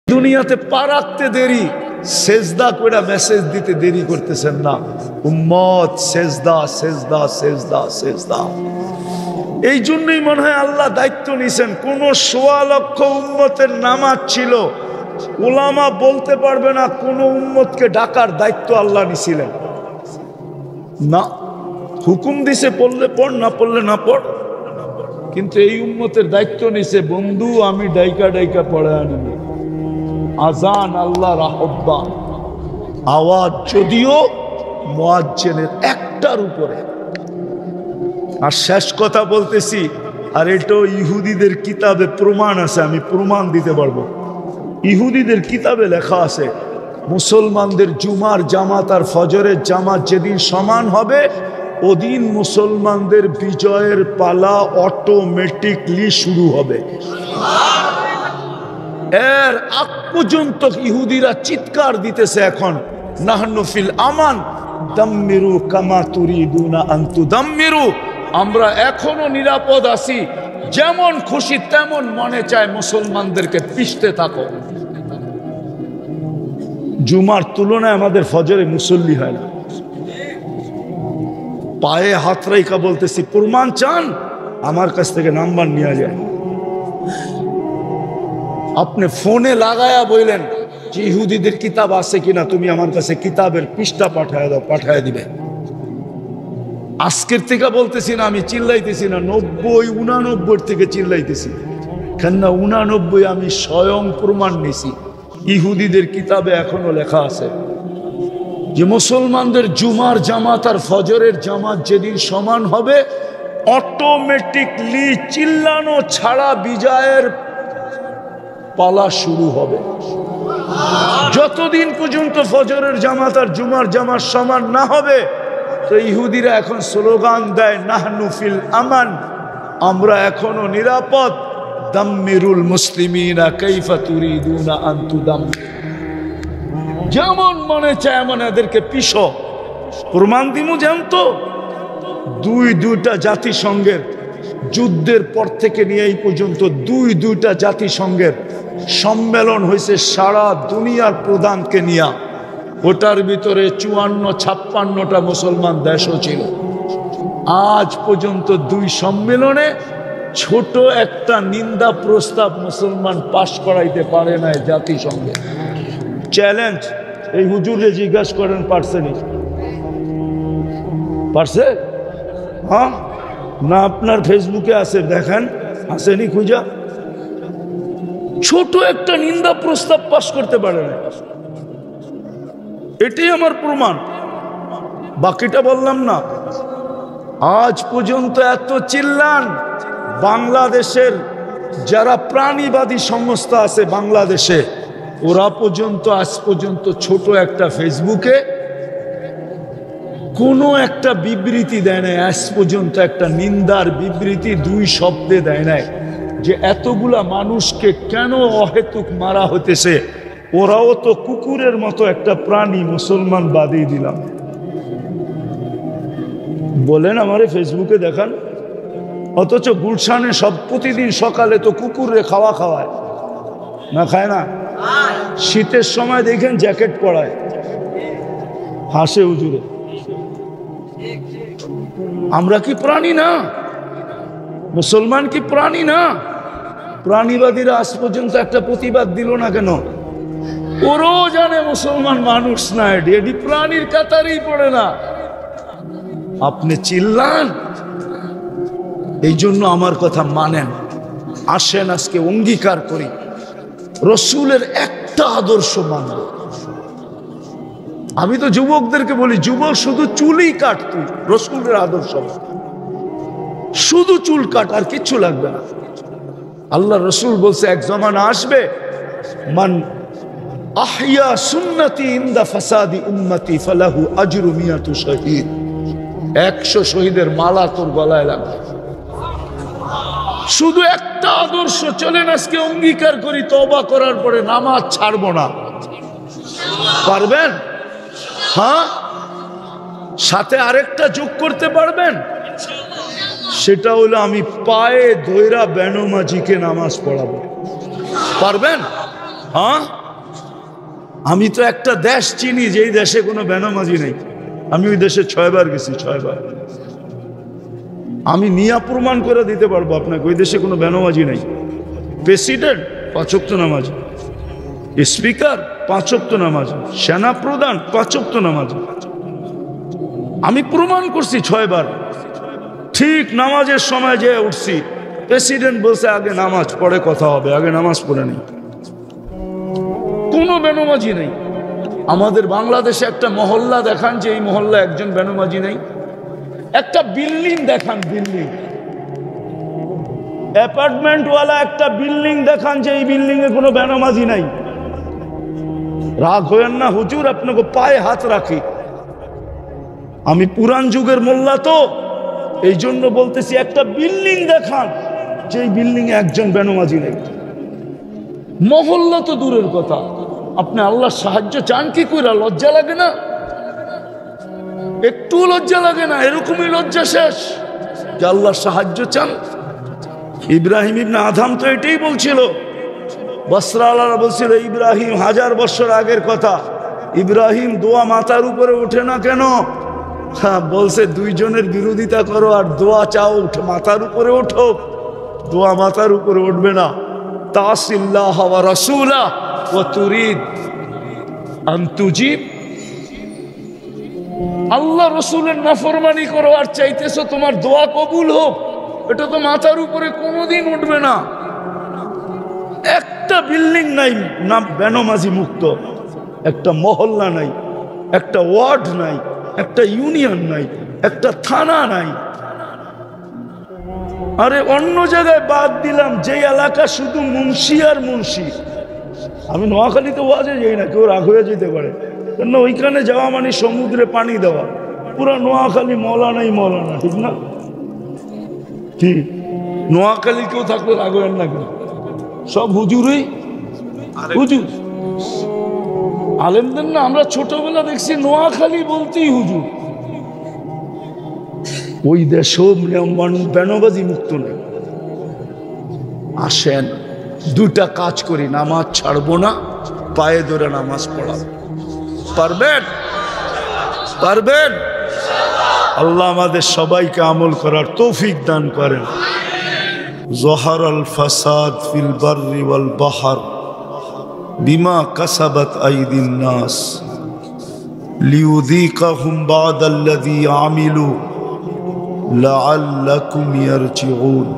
দুনিয়াতে পা রাখতে দেরি, সেজদা করে মেসেজ দিতে দেরি করতেছেন না। উম্মত সেজদা সেজদা সেজদা সেজদা। এই জন্যই মনে হয় আল্লাহ দায়িত্ব নিছেন। কোন ১৬ লক্ষ উম্মতের নামাজ ছিল, উলামা বলতে পারবে না কোন উম্মতকে ডাকার দায়িত্ব আল্লাহ নিছিলেন না। হুকুম দিছে পড়লে পড়, না পড়লে না পড়। কিন্তু এই উম্মতের দায়িত্ব নিছে, বন্ধু আমি ডাইকা ডাইকা পড়ে আনবো। আজান আল্লাহর আহ্বান, আওয়াজ যদিও মুয়াজ্জিনের একটার উপরে। আর শেষ কথা বলতেছি, আর এটাও ইহুদিদের কিতাবে প্রমাণ আছে, আমি প্রমাণ দিতে পারবো। ইহুদিদের কিতাবে লেখা আছে মুসলমানদের জুমার জামাত আর ফজরের জামাত যেদিন সমান হবে, ওদিন মুসলমানদের বিজয়ের পালা অটোমেটিকলি শুরু হবে। এর আগ পর্যন্ত ইহুদিরা চিৎকার দিতেছে এখন, নাহনু ফিল আমান দাম্মিরু কামা তুরিদুনা আন তুদাম্মিরু। আমরা এখনো নিরাপদ আছি, যেমন খুশি তেমন মনে চায় মুসলমানদেরকে পিষতে থাকো। জুমার তুলনায় আমাদের ফজরে মুসল্লি হয় না। পায়ে হাত রাইখা বলতেছি, প্রমাণ চান আমার কাছ থেকে নাম্বার নিয়ে যায়। আপনি ফোনে লাগায়া বললেন যে ইহুদিদের কিতাব আছে কিনা, তুমি আমার কাছে কিতাবের পৃষ্ঠা পাঠায় দাও, পাঠায় দিবে। আজকের থেকে বলতেছি না, আমি চিল্লাইতেছি না, ৯০-৮৯ থেকে চিল্লাইতেছি। কেননা ৮৯ আমি স্বয়ং প্রমাণ নিছি। ইহুদিদের কিতাবে এখনো লেখা আছে যে মুসলমানদের জুমার জামাত আর ফজরের জামাত যেদিন সমান হবে, অটোমেটিকলি চিল্লানো ছাড়া বিজয়ের পালা শুরু হবে। যতদিন পর্যন্ত ফজরের জামাত আর জুমার জামাত সমান না হবে, তো ইহুদিরা এখন স্লোগান দেয় নাহনু ফিল আমান, আমরা এখনো নিরাপদ। দাম্মিরুল মুসলিমিনা কাইফা তুরিদুনা আন তুদাম্মিরু। যেমন মনে চায় এমন এদেরকে পিষো। প্রমাণ দিমু জানতো, দুইটা জাতিসংঘের যুদ্ধের পর থেকে নিয়ে এই পর্যন্ত দুইটা জাতিসংঘের সম্মেলন হয়েছে সারা দুনিয়ার প্রধানকে নিয়ে। ওটার ভিতরে ৫৪-৫৬টা মুসলমান দেশও ছিল। আজ পর্যন্ত ২ সম্মেলনে ছোট একটা নিন্দা প্রস্তাব মুসলমান পাশ করাইতে পারে নাই জাতিসংঘে। চ্যালেঞ্জ, এই হুজুরে জিজ্ঞাসা করেন পারছেনি? পারছে? হ্যাঁ না, আপনার ফেসবুকে আছে, দেখেন আসেনি খুঁজা। ছোট একটা নিন্দা প্রস্তাব পাশ করতে পারে না। এটাই আমার প্রমাণ, বাকিটা বললাম না। আজ পর্যন্ত এত চিল্লান, বাংলাদেশের যারা প্রাণীবাদী সংস্থা আছে বাংলাদেশে, ওরা পর্যন্ত আজ পর্যন্ত ছোট একটা ফেসবুকে কোনো একটা বিবৃতি দেয় নাই। আজ পর্যন্ত একটা নিন্দার বিবৃতি ২ শব্দে দেয় নাই যে এতগুলা মানুষকে কেন অহেতুক মারা হতেছে। ওরাও তো কুকুরের মতো একটা প্রাণী, মুসলমান বাদই দিলাম। বলেন আমারে ফেসবুকে দেখান। অথচ গুলশানে সব প্রতিদিন সকালে তো কুকুরে খাওয়ায় না, খায় না? শীতের সময় দেখেন জ্যাকেট পরায়, হাসে হুজুরে। আমরা কি প্রাণী না? মুসলমান কি প্রাণী না? প্রাণীবাদীরা আজ পর্যন্ত একটা প্রতিবাদ দিল না কেন? ওরও জানে মুসলমান মানুষ না, এটি প্রাণীর কাতারেই পড়ে না। আপনি চিল্লান, এই জন্য আমার কথা মানেন। আসেন আজকে অঙ্গীকার করি, রসুলের একটা আদর্শ মানব। আমি তো যুবকদেরকে বলি, যুবক শুধু চুলই কাট, তুই রসুলের আদর্শ শুধু চুল কাট, আর কিচ্ছু লাগবে না। আল্লাহ রসুল বলছে এক জমানা আসবে, মান আহইয়া সুন্নতি ইনদা ফাসাদি উম্মতি ফালাহু আজরু মিয়াতু শহীদ। ১০০ শহীদের মালা তোর গলায় লাগবে। শুধু একটা আদর্শ। চলেন আজকে অঙ্গীকার করি, তওবা করার পরে নামাজ ছাড়বো না। পারবেন? হ্যাঁ, সাথে আরেকটা যোগ করতে পারবেন? সেটা হলো আমি পায়ে ধইরা বেনমাজিকে নামাজ পড়াবো। পারবেন? হ্যাঁ, আমি তো একটা দেশ চিনি যেই দেশে কোনো বেনামাজি নেই। আমি ওই দেশে 6 বার গেছি, 6 বার। আমি নিয়া প্রমাণ করে দিতে পারবো আপনাকে ওই দেশে কোনো বেনামাজি নেই। প্রেসিডেন্ট 5 ওয়াক্ত নামাজ, স্পিকার 5 ওয়াক্ত নামাজ, সেনা প্রধান 5 ওয়াক্ত নামাজ। আমি প্রমাণ করছি 6 বার। ঠিক নামাজের সময় যে উঠছি, প্রেসিডেন্ট বলছে আগে নামাজ পড়ে কথা হবে, আগে নামাজ পড়ে নেই। কোনো বেনামাজি নেই। আমাদের বাংলাদেশে একটা মহল্লা দেখান যে এই মহল্লা একজন বেনামাজি নেই। একটা বিল্ডিং দেখান, বিল্ডিং, অ্যাপার্টমেন্টওয়ালা একটা বিল্ডিং দেখান যে এই বিল্ডিং এ কোনো বেনামাজি নাই। রাগ হয়েন না হুজুর, আপনাকে পায়ে হাত রাখি। আমি পুরান যুগের মোল্লা তো, এই জন্য বলতেছি একটা বিল্ডিং দেখান যে এই বিল্ডিং এ একজন বেনামাজি নেই। মহল্লা তো দূরের কথা, আপনি আল্লাহর সাহায্য চান কি কইরা? লজ্জা লাগে না? একটু লজ্জা লাগে না? এরকমই লজ্জা শেষ যে আল্লাহর সাহায্য চান। ইব্রাহিম ইবনে আদম তো এটাই বলছিল। বসরাওয়ালারা বলছিল ইব্রাহিম 1000 বছর আগের কথা, ইব্রাহিম দোয়া মাথার উপরে ওঠে না কেন? হ্যাঁ, বলছে দুইজনের বিরোধিতা করো আর দোয়া চাও মাথার উপরে ওঠো। দোয়া মাথার উপরে উঠবে না। তাসিল্লাহ ওয়া রাসূলা ওয়া তুরিদ আন তুজিব। আল্লাহ রসুলের নাফরমানি করো আর চাইতেছো তোমার দোয়া কবুল হোক, এটা তো মাথার উপরে কোনোদিন উঠবে না। একটা বিল্ডিং নাই না বেনামাজি মুক্ত, একটা মহল্লা নাই, একটা ওয়ার্ড নাই, একটা ইউনিয়ন নাই, একটা থানা নাই। আরে অন্য জায়গায় বাদ দিলাম, যে এলাকা শুধু মুন্সি আর মুন্সি। আমি নোয়াখালীতে ওয়াজে যাই না, কেউ রাগ হয়ে যেতে পারে, কেন ওইখানে যাওয়া মানে সমুদ্রে পানি দেওয়া। পুরা নোয়াখালী মৌলানাই মৌলানা, ঠিক না? ঠিক, নোয়াখালী কেউ থাকলে রাগ হবেন না, কেন সব হুজুরই হুজুর। আলেমদের না আমরা ছোটবেলা দেখছি নোয়াখালী বলতেই হুজুর। ওই দেশেও বেনামাজি মুক্ত নেই। আসেন দুটা কাজ করি, নামাজ ছাড়বো না, পায়ে ধরে নামাজ পড়াবো। পারবেন? পারবেন? আল্লাহ আমাদের সবাইকে আমল করার তৌফিক দান করেন। যহারাল ফাসাদ ফিল বাররি ওয়াল বাহর বিমা কাসাবাত আইদিন নাস লিয়ুযীকাহুম বা'দাল্লাযী আমিলু লাআল্লাকুম ইয়ারজিউন।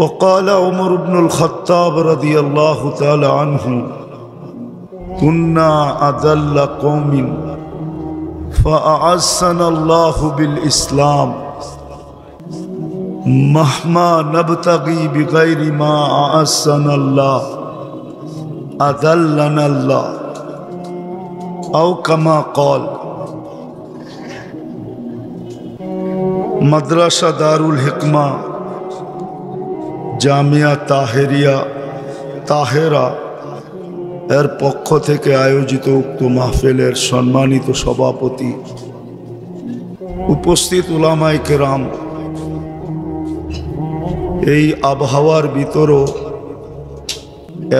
وقال عمر بن الخطاب رضي الله تعالى عنه كنا أذل قوم فأعزنا الله بالإسلام مهما نبتغي بغير ما أعزنا الله أذلنا الله أو كما قال। মাদ্রাসা দারুল হিকমা জামিয়া তাহেরা এর পক্ষ থেকে আয়োজিত উক্ত মাহফিলের সম্মানিত সভাপতি, উপস্থিত উলামায়ে কেরাম, এই আবহাওয়ার ভিতরও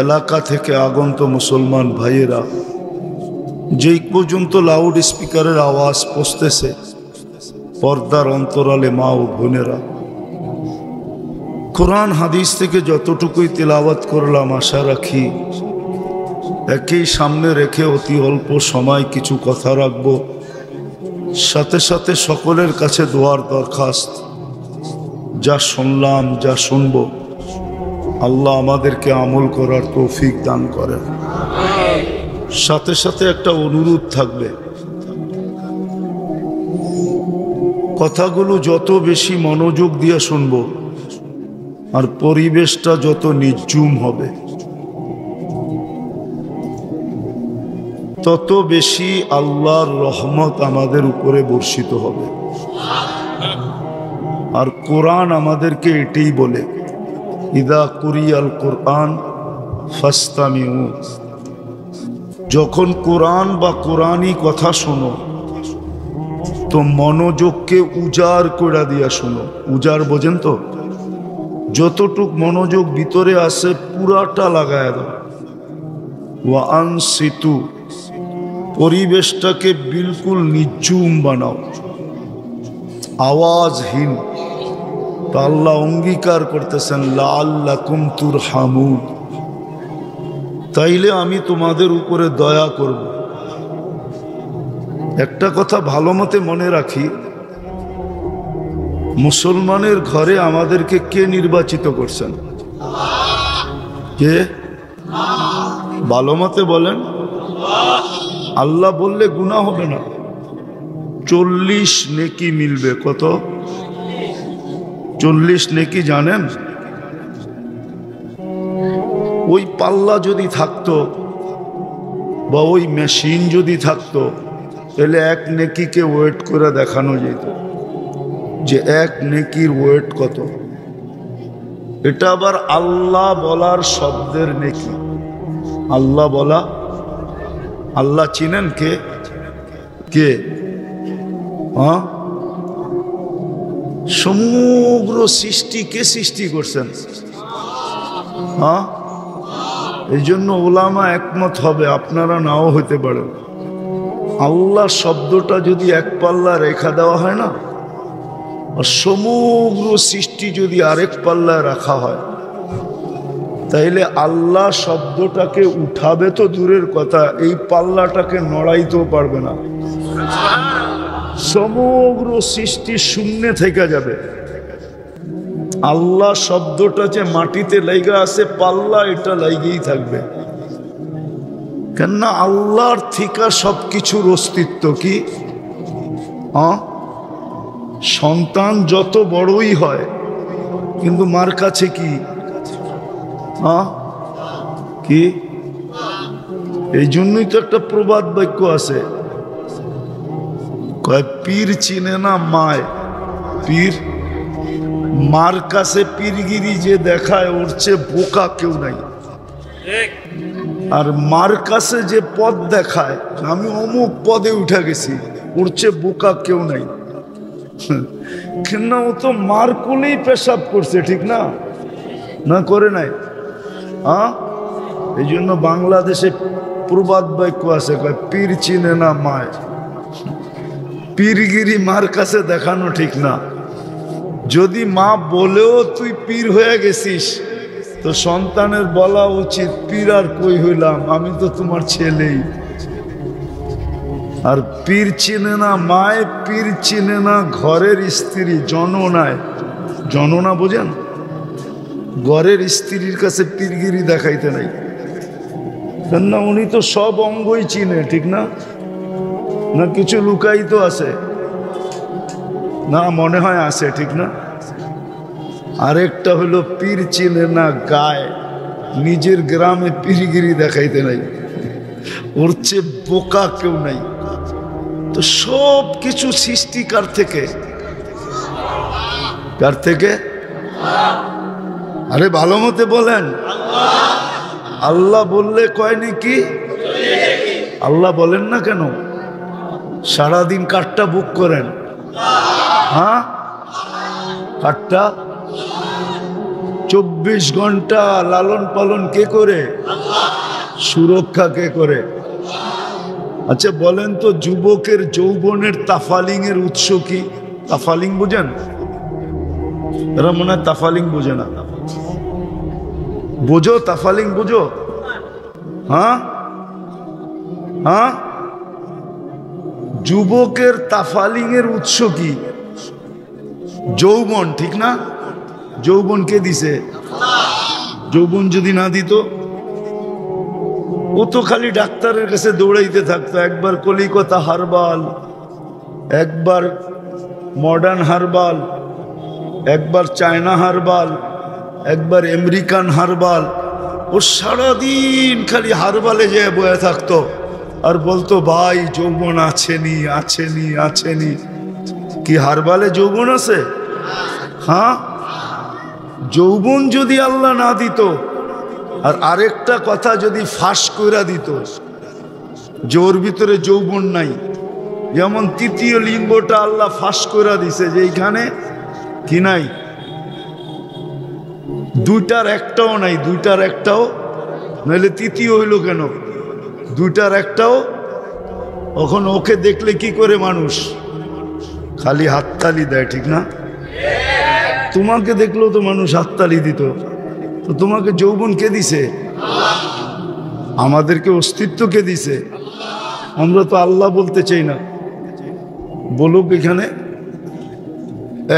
এলাকা থেকে আগন্ত মুসলমান ভাইয়েরা, যেই পর্যন্ত লাউড স্পিকারের আওয়াজ পৌঁছতেছে, পর্দার অন্তরালে মা ও বোনেরা, কোরআন হাদিস থেকে যতটুকুই তেলাওয়াত করলাম, আশা রাখি একই সামনে রেখে অতি অল্প সময় কিছু কথা রাখবো। সাথে সাথে সকলের কাছে দোয়ার দরখাস্ত, যা শুনলাম যা শুনব আল্লাহ আমাদেরকে আমল করার তৌফিক দান করেন। সাথে সাথে একটা অনুরোধ থাকবে, কথাগুলো যত বেশি মনোযোগ দিয়ে শুনব আর পরিবেশটা যত নির্জুম হবে, তত বেশি আল্লাহর রহমত আমাদের উপরে বর্ষিত হবে। আর কোরআন আমাদেরকে এটাই বলে, ইদা কুরিয়াল কোরআন ফাস্তামিউ। যখন কোরআন বা কোরআনই কথা শোনো তো মনোযোগকে উজাড় করে দিয়া শোনো। উজাড় বোঝেন তো? যতটুক মনোযোগ ভিতরে আসে পুরাটা লাগায় দাও। ওয়া আনসিতু, পরিবেশটাকে বিলকুল নিঝুম বানাও, আওয়াজহীন। তো আল্লাহ অঙ্গীকার করতেছেন লাআল্লাকুম তুরহামুন, তাইলে আমি তোমাদের উপরে দয়া করব। একটা কথা ভালো মতে মনে রাখি, মুসলমানের ঘরে আমাদেরকে কে নির্বাচিত করছেন? কে? ভালো মতে বলেন। আল্লাহ বললে গুনাহ হবে না, 40 নেকি মিলবে। কত? 40 নেকি জানেন? ওই পাল্লা যদি থাকতো বা ওই মেশিন যদি থাকতো, তাহলে এক নেকিকে ওয়েট করে দেখানো যেত যে এক নেকির ওয়েট কত। এটা আবার আল্লাহ বলার শব্দের নেকি। আল্লাহ বলা, আল্লাহ চিনেন কে? কে? হ্যাঁ, সমগ্র সৃষ্টি কে সৃষ্টি করছেন? হ্যাঁ, এই জন্য ওলামা একমত হবে, আপনারা নাও হতে পারেন। আল্লাহ শব্দটা যদি এক পাল্লা রেখা দেওয়া হয় না, আর সমগ্র সৃষ্টি যদি আরেক পাল্লায় রাখা হয়, তাইলে আল্লাহ শব্দটাকে উঠাবে তো দূরের কথা, এই পাল্লাটাকে নড়াইতেও পারবে না। সমগ্র সৃষ্টি শূন্যে থেকে যাবে। আল্লাহ শব্দটা যে মাটিতে লাইগা আছে, পাল্লা এটা লাইগেই থাকবে। কেননা আল্লাহর থিকা সবকিছুর অস্তিত্ব কি? সন্তান যত বড়ই হয়, কিন্তু মার কাছে কি? কি? এই জন্যই তো একটা প্রবাদ বাক্য আছে, কয় পীর চিনে না মায়। পীর, মার কাছে পীরগিরি যে দেখায় ওর চেয়ে বোকা কেউ নাই। আর মার কাছে যে পদ দেখায়, আমি অমুক পদে উঠে গেছি, ওর চেয়ে বোকা কেউ নাই। কেননা ও তো মার কোলেই পেশাব করছে, ঠিক না? না করে নাই? এই জন্য বাংলাদেশে প্রবাদ বাক্য আছে, কয় পীর চিনে না মায়। পীরগিরি মার কাছে দেখানো ঠিক না। যদি মা বলেও তুই পীর হয়ে গেছিস, তো সন্তানের বলা উচিত, পীর আর কই হইলাম, আমি তো তোমার ছেলেই। আর পীর চিনে না মায়, পীর চিনে না ঘরের স্ত্রী, জননায়। জননা বোঝেন? ঘরের স্ত্রীর কাছে পীরগিরি দেখাইতে নাই, কেননা উনি তো সব অঙ্গই চিনে, ঠিক না? না কিছু লুকায়িত আছে? না, মনে হয় আছে, ঠিক না? আরেকটা হলো পীর চিনে না গায়, নিজের গ্রামে পীরগিরি দেখাইতে নাই। ওর চেয়ে বোকা কেউ নাই। তো সব কিছু সৃষ্টিকার থেকে। কার থেকে? আরে ভালো মতে বলেন। আল্লাহ বললে কয় নাকি? আল্লাহ বলেন না কেন? সারাদিন কারটা বুক করেন? হ্যাঁ, কারটা 24 ঘন্টা লালন পালন কে করে? সুরক্ষা কে করে? আচ্ছা বলেন তো, যুবকের যৌবনের তাফালিং এর উৎস কি? তাফালিং বুঝেন? এরা মনে হয় তাফালিং বোঝে না। বোঝো? তাফালিং বোঝো? হ্যাঁ হ্যাঁ, যুবকের তাফালিং এর উৎস কি? যৌবন, ঠিক না? যৌবন কে দিছে? যৌবন যদি না দিত, ও তো খালি ডাক্তারের কাছে দৌড়াইতে থাকতো। একবার কলিকাতা হারবাল, একবার মডার্ন হারবাল, একবার চায়না হারবাল, একবার আমেরিকান হারবাল। ও সারাদিন খালি হারবালে যেয়ে বয়ে থাকতো আর বলতো, ভাই যৌবন আছেনি, আছেনি, আছেনি। কি হারবালে যৌবন আছে? হ্যাঁ, যৌবন যদি আল্লাহ না দিত, আর আরেকটা কথা যদি ফাঁস কইরা দিত যে ওর ভিতরে যৌবন নাই, যেমন তৃতীয় লিঙ্গটা আল্লাহ ফাঁস কইরা দিছে যে এইখানে কি নাই, দুইটার একটাও নাই, দুইটার একটাও নাহলে তৃতীয় হইল কেন? দুইটার একটাও। এখন ওকে দেখলে কি করে মানুষ খালি হাততালি দেয়, ঠিক না? তোমাকে দেখলেও তো মানুষ হাততালি দিত। তো তোমাকে যৌবন কে দিছে? আমাদেরকে অস্তিত্ব কে দিছে? আমরা তো আল্লাহ বলতে চাই না। বলুক এখানে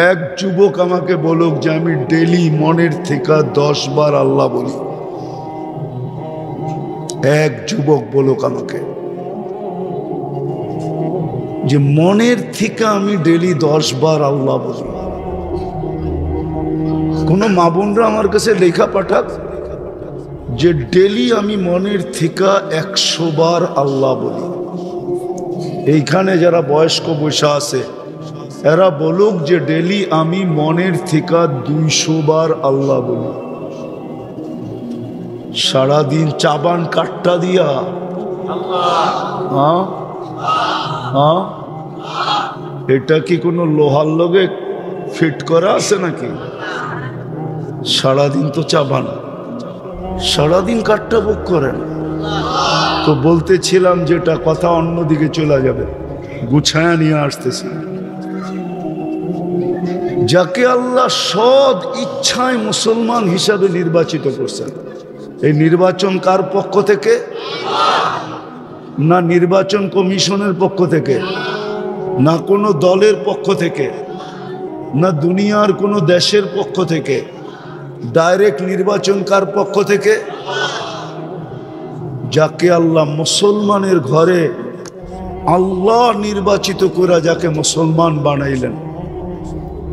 এক যুবক আমাকে বলুক যে আমি ডেলি মনের থেকে 10 বার আল্লাহ বলি। এক যুবক বলুক আমাকে যে মনের থেকে আমি ডেলি 10 বার আল্লাহ বলি। কোন মা বোনরা আমার কাছে লেখা পাঠাক যে ডেলি আমি মনের থেকে 100 বার আল্লাহ বলি। এইখানে যারা বয়স্ক বৈশা আছে এরা বলুক যে ডেলি আমি মনের থেকে 200 বার আল্লাহ বলি। সারাদিন চাবান কাটটা দিয়া এটা কি কোনো লোহার লগে ফিট করা আছে নাকি? সারাদিন তো চাবান, সারাদিন কাটটা বুক করেন। তো বলতেছিলাম যেটা কথা অন্যদিকে চলে যাবে, গুছায়া নিয়ে আসতেছি। যাকে আল্লাহ সৎ ইচ্ছায় মুসলমান হিসাবে নির্বাচিত করছেন, এই নির্বাচন কার পক্ষ থেকে? না নির্বাচন কমিশনের পক্ষ থেকে, না কোনো দলের পক্ষ থেকে, না দুনিয়ার কোনো দেশের পক্ষ থেকে। ডাইরেক্ট নির্বাচন কার পক্ষ থেকে? যাকে আল্লাহ মুসলমানের ঘরে আল্লাহ নির্বাচিত করে যাকে মুসলমান বানাইলেন।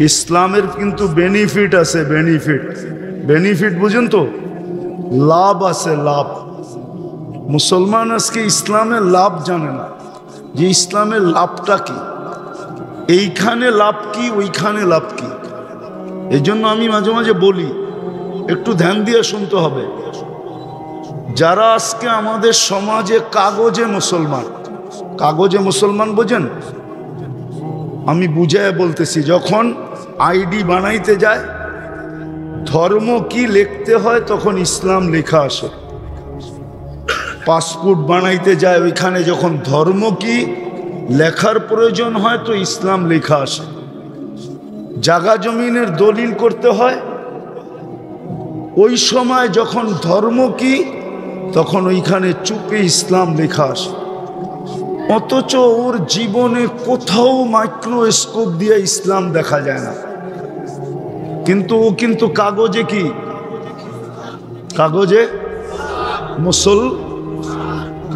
ইসলামের কিন্তু বেনিফিট আছে, বেনিফিট। বেনিফিট বুঝেন তো? লাভ আছে, লাভ। মুসলমান আজকে ইসলামের লাভ জানে না যে ইসলামের লাভটা কি, এইখানে লাভ কি, ওইখানে লাভ কি। এই জন্য আমি মাঝে মাঝে বলি একটু ধ্যান দিয়ে শুনতে হবে। যারা আজকে আমাদের সমাজে কাগজে মুসলমান, কাগজে মুসলমান বোঝেন? আমি বুঝায় বলতেছি, যখন আইডি বানাইতে যায় ধর্ম কি লিখতে হয় তখন ইসলাম লেখা আসে। পাসপোর্ট বানাইতে যায় ওইখানে যখন ধর্ম কি লেখার প্রয়োজন হয় তো ইসলাম লেখা আসে। জাগা জমিনের দলিল করতে হয় ওই সময় যখন ধর্ম কি তখন ওইখানে চুপে ইসলাম লেখা আসে। অথচ ওর জীবনে কোথাও মাইক্রোস্কোপ দিয়ে ইসলাম দেখা যায় না, কিন্তু ও কিন্তু কাগজে কি, কাগজে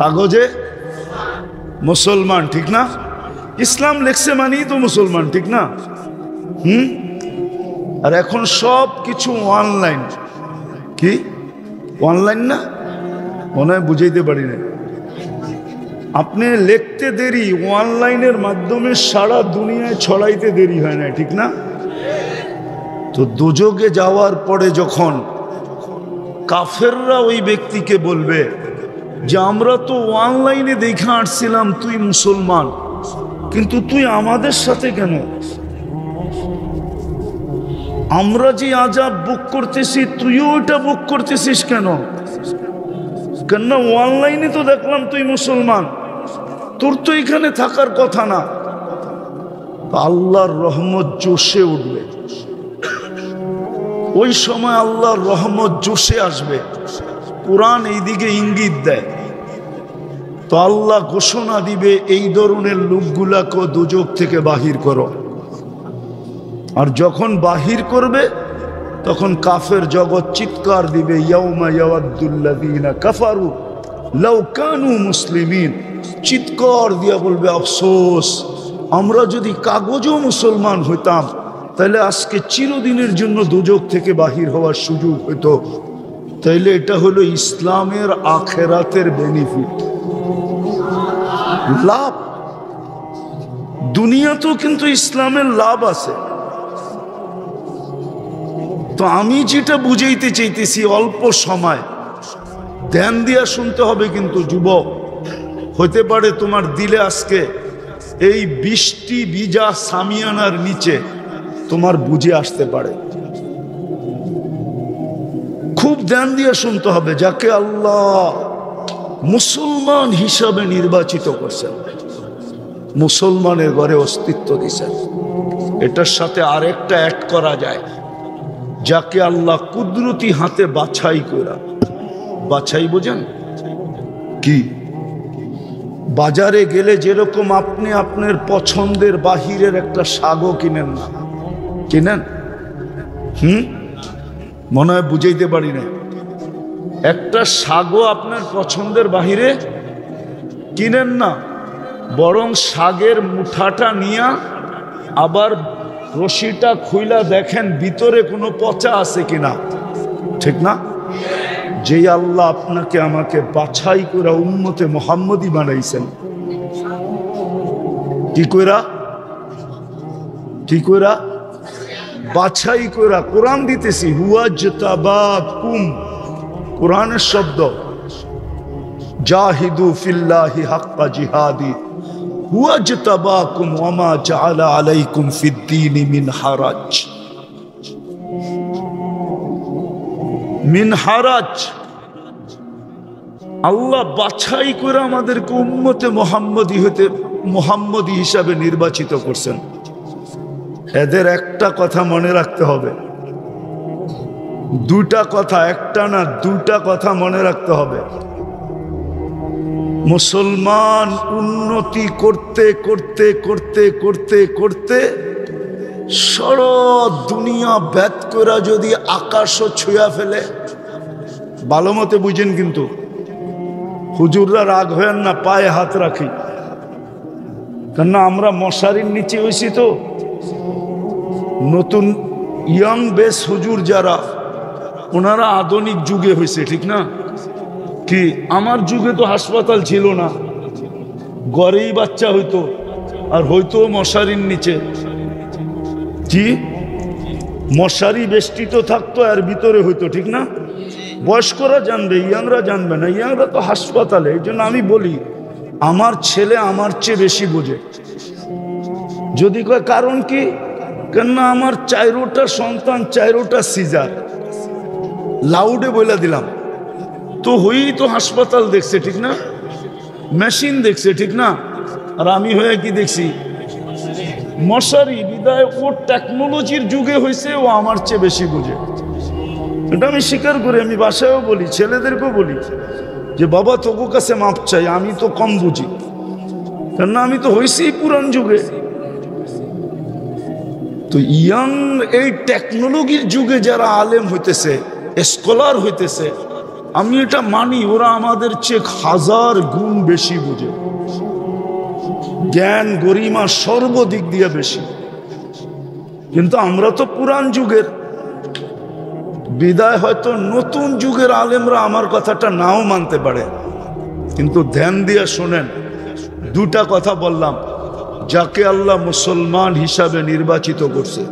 কাগজে মুসলমান, ঠিক না? ইসলাম লেখছে মানেই তো মুসলমান, ঠিক না? আর এখন সব কিছু অনলাইন। কি অনলাইন না? মনে হয় বুঝাইতে পারি না। আপনি লিখতে দেরি, অনলাইনের মাধ্যমে সারা দুনিয়ায় ছড়াইতে দেরি হয় না, ঠিক না? তো দোজখে যাওয়ার পরে যখন কাফেররা ওই ব্যক্তিকে বলবে যে আমরা তো অনলাইনে দেখে আসছিলাম তুই মুসলমান, কিন্তু তুই আমাদের সাথে কেন? আমরা যে আযাব বুক করতেছি তুইও ওইটা বুক করতেছিস কেন? কেন অনলাইনে তো দেখলাম তুই মুসলমান, তোর তো এখানে থাকার কথা না। আল্লাহর রহমত জোশে উঠবে, ওই সময় আল্লাহর রহমত জোশে আসবে। কুরআন এইদিকে ইঙ্গিত দেয়। তো আল্লাহ ঘোষণা দিবে এই ধরনের লোকগুলাকে দোজখ থেকে বাহির করো। আর যখন বাহির করবে তখন কাফের জগৎ চিৎকার দিবে, ইয়াউমা ইয়াওয়াদ্দুল্লাযীনা কাফারু লাউ কানু মুসলিমিন। চিৎকার দিয়া বলবে আফসোস, আমরা যদি কাগজেও মুসলমান হইতাম তাহলে আজকে চিরদিনের জন্য দোজখ থেকে বাহির হওয়ার সুযোগ হইতো। তাইলে এটা হলো ইসলামের আখেরাতের বেনিফিট, লাভ। দুনিয়াতেও কিন্তু ইসলামের লাভ আছে। তো আমি যেটা বুঝাইতে চাইতেছি, অল্প সময় ধ্যান দিয়া শুনতে হবে। কিন্তু যুবক, হতে পারে তোমার দিলে আজকে এই বৃষ্টি ভিজা সামিয়ানার নিচে তোমার বুঝে আসতে পারে খুব ধ্যান দিয়ে শুনতে হবে, যাকে আল্লাহ মুসলমান হিসাবে নির্বাচিত করছেন, মুসলমানের ঘরে অস্তিত্ব দিয়েছেন, এটার সাথে আরেকটা অ্যাড করা যায়, যাকে আল্লাহ কুদরতি হাতে বাছাই করা। বাছাই বোঝেন কি? বাজারে গেলে যেরকম আপনি আপনার পছন্দের বাহিরের একটা শাকও কিনেন না, কিনেন? মনে হয় বুঝাইতে পারি না। একটা শাকও আপনার পছন্দের বাহিরে কিনেন না, বরং শাকের মুঠাটা নিয়ে আবার রশিটা খুইলা দেখেন ভিতরে কোনো পচা আছে কিনা, ঠিক না? যেই আল্লাহ আপনাকে আমাকে বাছাই করে উম্মতে মুহাম্মদী বানাইছেন, কি কইরা বাছাই কইরা কোরআন দিতেছি, হুয়াজতাবাকুম, কোরআনের শব্দ, জাহিদু ফিল্লাহি হাক্কা জিহাদি হুয়াজতাবাকুম ওয়ামা জাআলা আলাইকুম ফিদ্দীনি মিন হারাজ। আল্লাহ বাছাই করে আমাদেরকে উম্মতে মুহাম্মদী হিসাবে নির্বাচিত করছেন। এদের একটা কথা মনে রাখতে হবে, দুটা কথা, একটা না দুটা কথা মনে রাখতে হবে। মুসলমান উন্নতি করতে করতে করতে করতে করতে সারা দুনিয়া ব্যাত করে যদি আকাশও ছুঁয়া ফেলে, ভালো মতে বুঝেন কিন্তু, হুজুররা রাগ হয়েন না, পায়ে হাত রাখি, কেননা আমরা মশারির নিচে হয়েছি তো। নতুন ইয়াং বেস হুজুর যারা, ওনারা আধুনিক যুগে হয়েছে, ঠিক না? কি আমার যুগে তো হাসপাতাল ছিল না, ঘরেই বাচ্চা হইতো, আর হয়তো মশারির নিচে, কি মশারি বেষ্টিত থাকতো আর ভিতরে হইতো, ঠিক না? বয়স্করা জানবে, ইয়াংরা জানবে না, ইয়াংরা তো হাসপাতালে। এই জন্য আমি বলি, আমার ছেলে আমার চেয়ে বেশি বোঝে। যদি কয় কারণ কি, কেননা আমার 4টা সন্তান, 4টা সিজার, লাউডে বলে দিলাম তো, হয়েই তো হাসপাতাল দেখছে, ঠিক না? মেশিন দেখছে, ঠিক না? আর আমি হয়ে কি দেখছি? মশারি। বিদায় ও টেকনোলজির যুগে হয়েছে, ও আমার চেয়ে বেশি বুঝে। এটা আমি স্বীকার করি, আমি বাসায়ও বলি, ছেলেদেরকেও বলি যে বাবা তোর কাছে মাপ চাই, আমি তো কম বুঝি, কেননা আমি তো হয়েছি পুরান যুগে। তো ইয়াং এই টেকনোলজির যুগে যারা আলেম হইতেছে, স্কলার হইতেছে, আমি এটা মানি, ওরা আমাদের চেয়ে 1000 গুণ বেশি বুঝে, জ্ঞান গরিমা সর্বদিক দিয়ে বেশি। কিন্তু আমরা তো পুরান যুগের, বিদায় হয়তো নতুন যুগের আলেমরা আমার কথাটা নাও মানতে পারে। কিন্তু ধ্যান দিয়ে শোনেন, দুটা কথা বললাম, যাকে আল্লাহ মুসলমান হিসাবে নির্বাচিত করছে,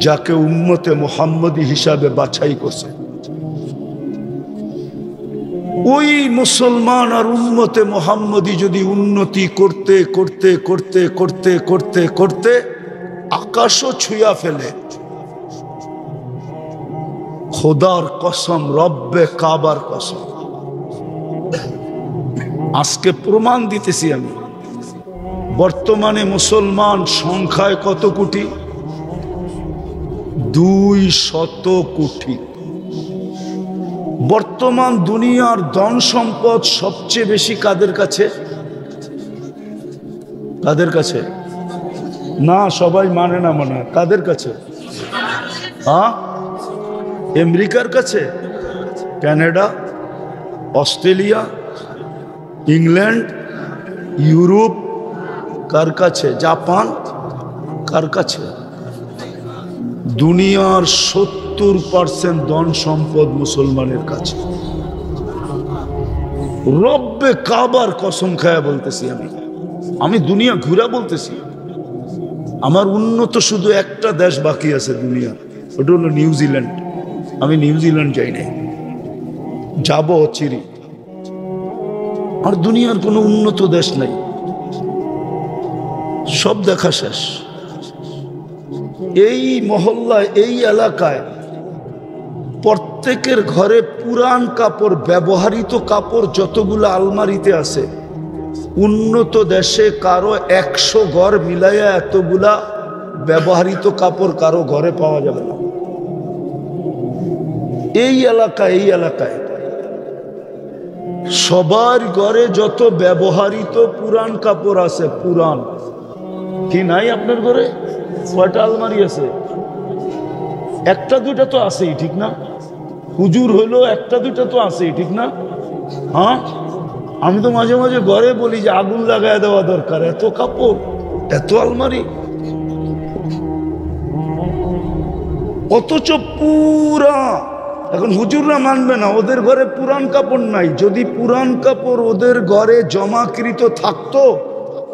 যাকে উম্মতে মুহাম্মদী হিসাবে বাছাই করছে, ওই মুসলমান আর উম্মতে মুহাম্মদী যদি উন্নতি করতে করতে করতে করতে করতে করতে আকাশও ছুঁয়া ফেলে, খোদার কসম, রব্বে কাবার কসম, আজকে প্রমাণ দিতেছি আমি। বর্তমানে মুসলমান সংখ্যায় কত কোটি? 200 কোটি। বর্তমান দুনিয়ার ধন সম্পদ সবচেয়ে বেশি কাদের কাছে? কাদের কাছে? না সবাই মানে না, মনে হয় কাদের কাছে? হ্যাঁ, আমেরিকার কাছে, কানাডা, অস্ট্রেলিয়া, ইংল্যান্ড, ইউরোপ, কার কাছে? জাপান, কার কাছে? দুনিয়ার 70% ধন সম্পদ মুসলমানের কাছে। রব্বে কাবার কসম খায়া বলতেছি আমি দুনিয়া ঘুরা বলতেছি। আমার উন্নত শুধু একটা দেশ বাকি আছে দুনিয়ার, ওটা হলো নিউজিল্যান্ড। আমি নিউজিল্যান্ড যাই নাই, যাবো অচিরে। আর দুনিয়ার কোনো উন্নত দেশ নাই, সব দেখা শেষ। এই মহল্লায়, এই এলাকায় প্রত্যেকের ঘরে পুরান কাপড়, ব্যবহৃত কাপড় যতগুলো আলমারিতে আছে, উন্নত দেশে কারো 100 ঘর মিলাইয়া এতগুলা ব্যবহৃত কাপড় কারো ঘরে পাওয়া যাবে না। এই এলাকায় সবার ঘরে যত ব্যবহৃত পুরান কাপড় আছে, পুরান কি নাই আপনার ঘরে? কয়টা আলমারি আছে? একটা দুইটা তো আছেই, ঠিক না? হুজুর হইলো একটা দুইটা তো আছেই, ঠিক না? হ্যাঁ, আমি তো মাঝে মাঝে ঘরে বলি যে আগুন লাগায় দেওয়া দরকার, এত কাপড়, এত আলমারি। অথচ পুরা, এখন হুজুররা মানবে না, ওদের ঘরে পুরান কাপড় নাই। যদি পুরান কাপড় ওদের ঘরে জমাকৃত থাকতো,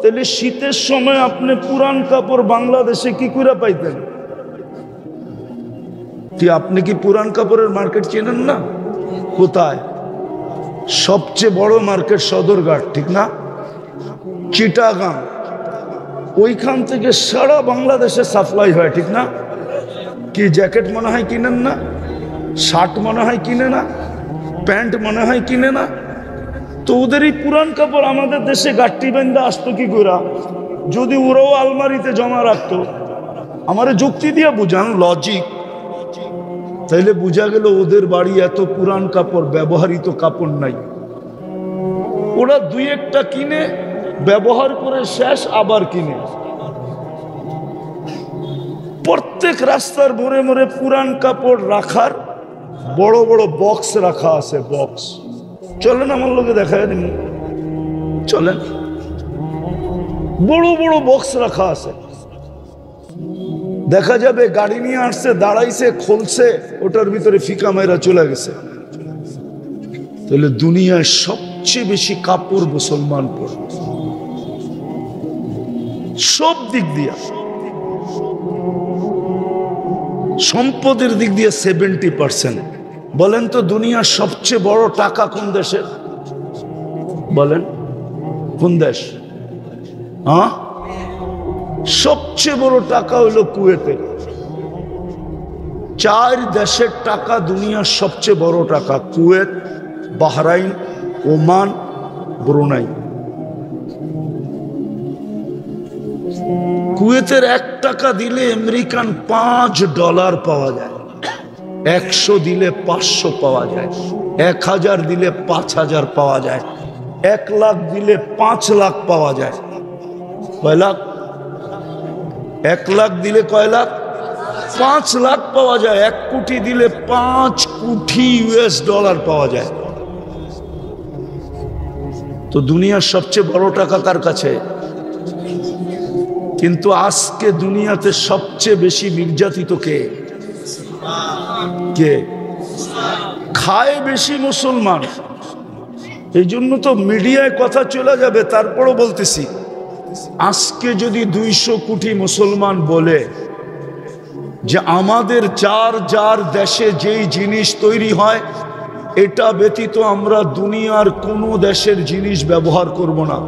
তাহলে শীতের সময় আপনি পুরান কাপড় বাংলাদেশে কি করে পাইতেন? কি আপনি কি পুরান কাপড়ের মার্কেট চেনেন না? কোথায়? সবচেয়ে বড় মার্কেট সদরঘাট, ঠিক না? চিটাগাং, ওইখান থেকে সারা বাংলাদেশে সাপ্লাই হয়, ঠিক না? কি জ্যাকেট মনে হয় কিনেন না, শার্ট মনে হয় কিনে না, প্যান্ট মনে হয় কিনে না। তো ওদের এই পুরান কাপড় আমাদের দেশে গাট্টি বেঁধে আসতো কি করে? যদি ওরাও আলমারিতে জমা রাখতো, আমারে যুক্তি দিয়ে বুঝান, লজিক, তাইলে বোঝা গেল ওদের বাড়ি এত পুরান কাপড়, ব্যবহৃত কাপড় নাই। ওরা দুই একটা কিনে ব্যবহার করে শেষ, আবার কিনে। প্রত্যেক রাস্তার মোড়ে মোড়ে পুরান কাপড় রাখার বড় বড় বক্স রাখা আছে, বক্স। চলেন আমার লোকে দেখায় দিন, চলেন, বড় বড় বক্স রাখা আছে। দেখা যাবে গাড়ি নিয়ে আসছে, দাঁড়াইছে, খুলছে, ওটার ভিতরে ফিকা মেরা চলে গেছে। তাহলে দুনিয়ায় সবচেয়ে বেশি কাপড় মুসলমান পরে, সব দিক দিয়া, সম্পদের দিক দিয়ে 70%। বলেন তো দুনিয়ার সবচেয়ে বড় টাকা কোন দেশের? বলেন কোন দেশ? হ্যাঁ, সবচেয়ে বড় টাকা হইল কুয়েতের। 4 দেশের টাকা দুনিয়ার সবচেয়ে বড় টাকা: কুয়েত, বাহরাইন, ওমান, ব্রুনাই। কুয়েতের 1 টাকা দিলে আমেরিকান $5 পাওয়া যায়, 100 দিলে 500 পাওয়া যায়, 1000 দিলে 5000 পাওয়া যায়, 1 লাখ দিলে 5 লাখ পাওয়া যায়। কয় লাখ? 1 লাখ দিলে কয় লাখ? 5 লাখ পাওয়া যায়। 1 কোটি দিলে 5 কোটি US$ পাওয়া যায়। তো দুনিয়ার সবচেয়ে বড় টাকা কার কাছে? কিন্তু আজকে দুনিয়াতে সবচেয়ে বেশি নির্যাতিত কে? কে খায় বেশি? মুসলমান। এই জন্য তো মিডিয়ায় কথা চলে যাবে, তারপরও বলতেছি, আজকে যদি 200 কোটি মুসলমান বলে যে আমাদের যার যার দেশে যেই জিনিস তৈরি হয় এটা ব্যতীত আমরা দুনিয়ার কোনো দেশের জিনিস ব্যবহার করব না,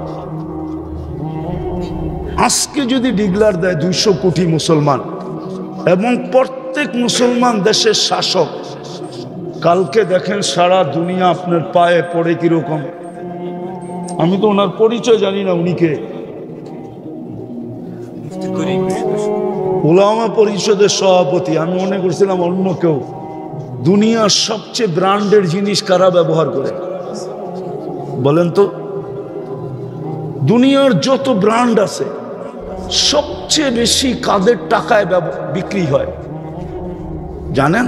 আজকে যদি ডিক্লার দেয় 200 কোটি মুসলমান এবং প্রত্যেক মুসলমান দেশের শাসক, কালকে দেখেন সারা দুনিয়া আপনার পায়ে পড়ে কিরকম। আমি তো ওনার পরিচয় জানি না, উনি কে? উলামা পরিষদের সভাপতি। আমি মনে করছিলাম অন্য কেউ। দুনিয়ার সবচেয়ে ব্র্যান্ডের জিনিস কারা ব্যবহার করে বলেন তো? দুনিয়ার যত ব্র্যান্ড আছে সবচেয়ে বেশি কাদের টাকায় বিক্রি হয় জানেন?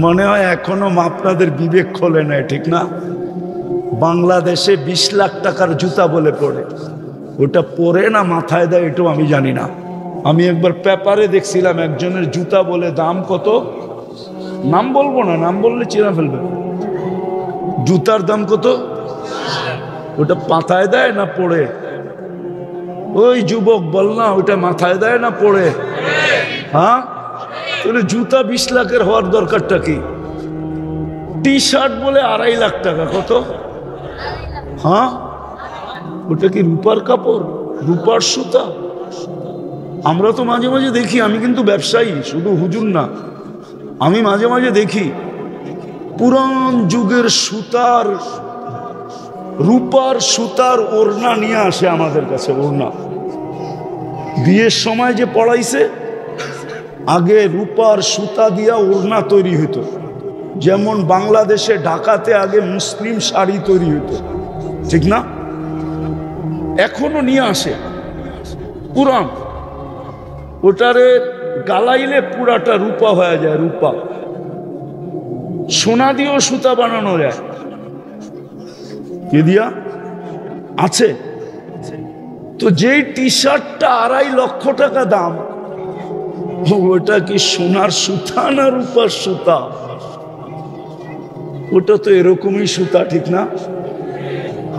মনে হয় এখনো আপনাদের বিবেক খোলে না, ঠিক না? বাংলাদেশে 20 লাখ টাকার জুতা বলে পড়ে, ওটা পরে না মাথায় দেয় এটাও আমি জানি না। আমি একবার পেপারে দেখছিলাম একজনের জুতা বলে দাম কত, নাম বলবো না, নাম বললে চিনা ফেলবে। জুতার দাম কত? ওটা মাথায় দেয় না পড়ে? ওই যুবক বল না, ওটা মাথায় দেয় না পড়ে? হ্যাঁ, তাহলে জুতা 20 লাখের হওয়ার দরকারটা কি? টি শার্ট বলে 2.5 লাখ টাকা। কত? হ্যাঁ, ওটা কি রূপার কাপড়, রূপার সুতা? আমরা তো মাঝে মাঝে দেখি, আমি কিন্তু ব্যবসায়ী, শুধু হুজুর না, আমি মাঝে মাঝে দেখি পুরান যুগের সুতার, রূপার সুতার ওড়না নিয়ে আসে আমাদের কাছে। ওড়না বিয়ের সময় যে পড়াইছে, আগে রূপার সুতা দিয়া ওড়না তৈরি হতো। যেমন বাংলাদেশে ঢাকাতে আগে মুসলিম শাড়ি তৈরি হতো, ঠিক না? এখনো নিয়ে আসে পুরান, ওটারে গালাইলে পুরাটা রূপা হয়ে যায়। রূপা, সোনা দিয়েও সুতা বানানো যায়। কি দিয়া আছে? তো যেই টি শার্টটা 2.5 লক্ষ টাকা দাম, ওটা কি সোনার সুতা না রূপার সুতা? ওটা তো এরকমই সুতা, ঠিক না?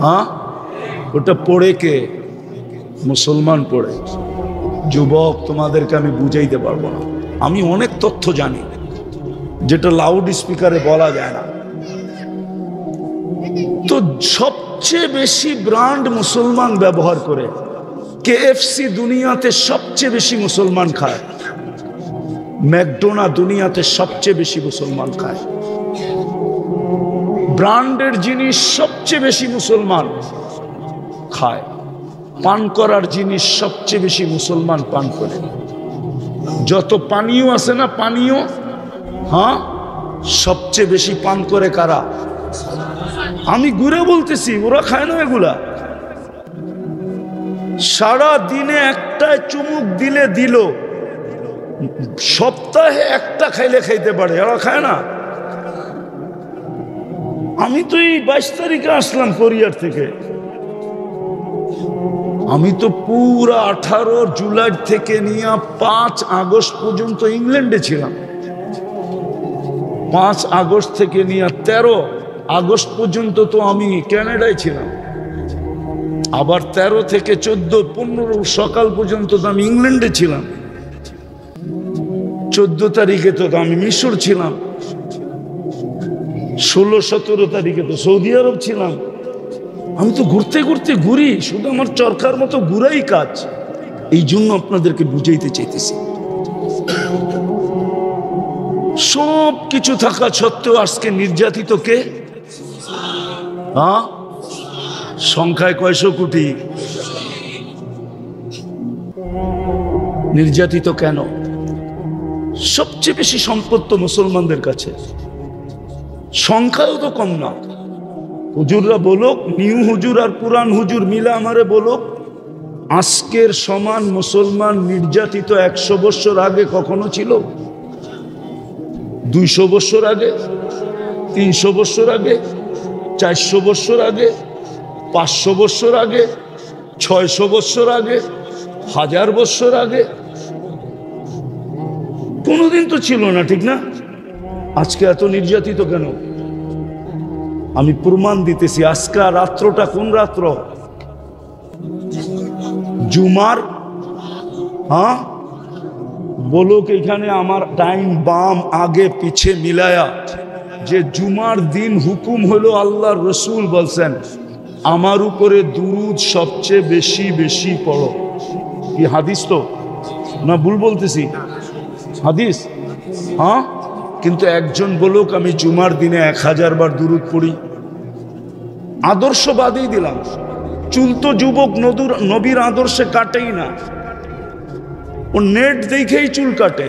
হ্যাঁ, ওটা পড়ে কে? মুসলমান পড়ে। যুবক, তোমাদেরকে আমি বুঝাইতে পারবো না। আমি অনেক তথ্য জানি যেটা লাউড স্পিকারে বলা যায় না। তো সবচেয়ে বেশি ব্র্যান্ড মুসলমান ব্যবহার করে। কেএফসি দুনিয়াতে সবচেয়ে বেশি মুসলমান খায়। ম্যাকডোনা দুনিয়াতে সবচেয়ে বেশি মুসলমান খায়। ব্র্যান্ডের জিনিস সবচেয়ে বেশি মুসলমান খায়। পান করার জিনিস সবচেয়ে বেশি মুসলমান পান করে। যত পানীয় আছে না, পানীয়, হ্যাঁ, সবচেয়ে বেশি পান করে কারা? আমি ঘুরে বলতেছি, ওরা খায় না এগুলা। সারা দিনে একটা চুমুক দিলে দিল, সপ্তাহে একটা খাইলে খাইতে পারে, ওরা খায় না। আমি তো এই 22 তারিখে আসলাম কোরিয়ার থেকে। আমি তো পুরা 18 জুলাই থেকে নিয়ে 5 আগস্ট পর্যন্ত ইংল্যান্ডে ছিলাম। 5 আগস্ট থেকে নিয়ে 13 আগস্ট পর্যন্ত তো আমি কানাডায় ছিলাম। আবার 13 থেকে 14, 15 সকাল পর্যন্ত তো আমি ইংল্যান্ডে ছিলাম। 14 তারিখে তো আমি মিশর ছিলাম। 16, 17 তারিখে তো সৌদি আরব ছিলাম। আমি তো ঘুরতে ঘুরতে ঘুরি, শুধু আমার চরকার মতো ঘুরাই কাজ। এই জন্য আপনাদেরকে বুঝাইতে চাইতেছি, সব কিছু থাকা সত্ত্বেও আজকে নির্যাতিত কে? হ্যাঁ, সংখ্যায় কয়শো কোটি। নির্যাতিত কেন? সবচেয়ে বেশি সম্পদ তো মুসলমানদের কাছে, সংখ্যাও তো কম না। হুজুররা বলুক, নিউ হুজুর আর পুরান হুজুর মিলা আমারে বলুক, আজকের সমান মুসলমান নির্যাতিত 100 বছর আগে কখনো ছিল? 200 বছর আগে, 300 বছর আগে, 400 বছর আগে, 500 বছর আগে, 600 বছর আগে, 1000 বছর আগে? কোনোদিন তো ছিল না, ঠিক না? আজকে এত নির্যাতিত কেন? আমি প্রমাণ দিতেছি। আজকে রাত্রটা কোন রাত্র? জুমার। হ্যাঁ, বলুক এখানে আমার টাইম বাম আগে পিছে মিলায়া, যে জুমার দিন হুকুম হলো, আল্লাহর রসুল বলছেন আমার উপরে দুরুদ সবচেয়ে বেশি বেশি পড়ো। কি হাদিস তো না? ভুল বলতেছি? হাদিস। হ্যাঁ, কিন্তু একজন বলুক আমি জুমার দিনে 1000 বার দুরুদ পড়ি। আদর্শ বাদেই দিলাম, চুল তো যুবক নবীর আদর্শে কাটেই না, ও নেট দেখেই চুল কাটে।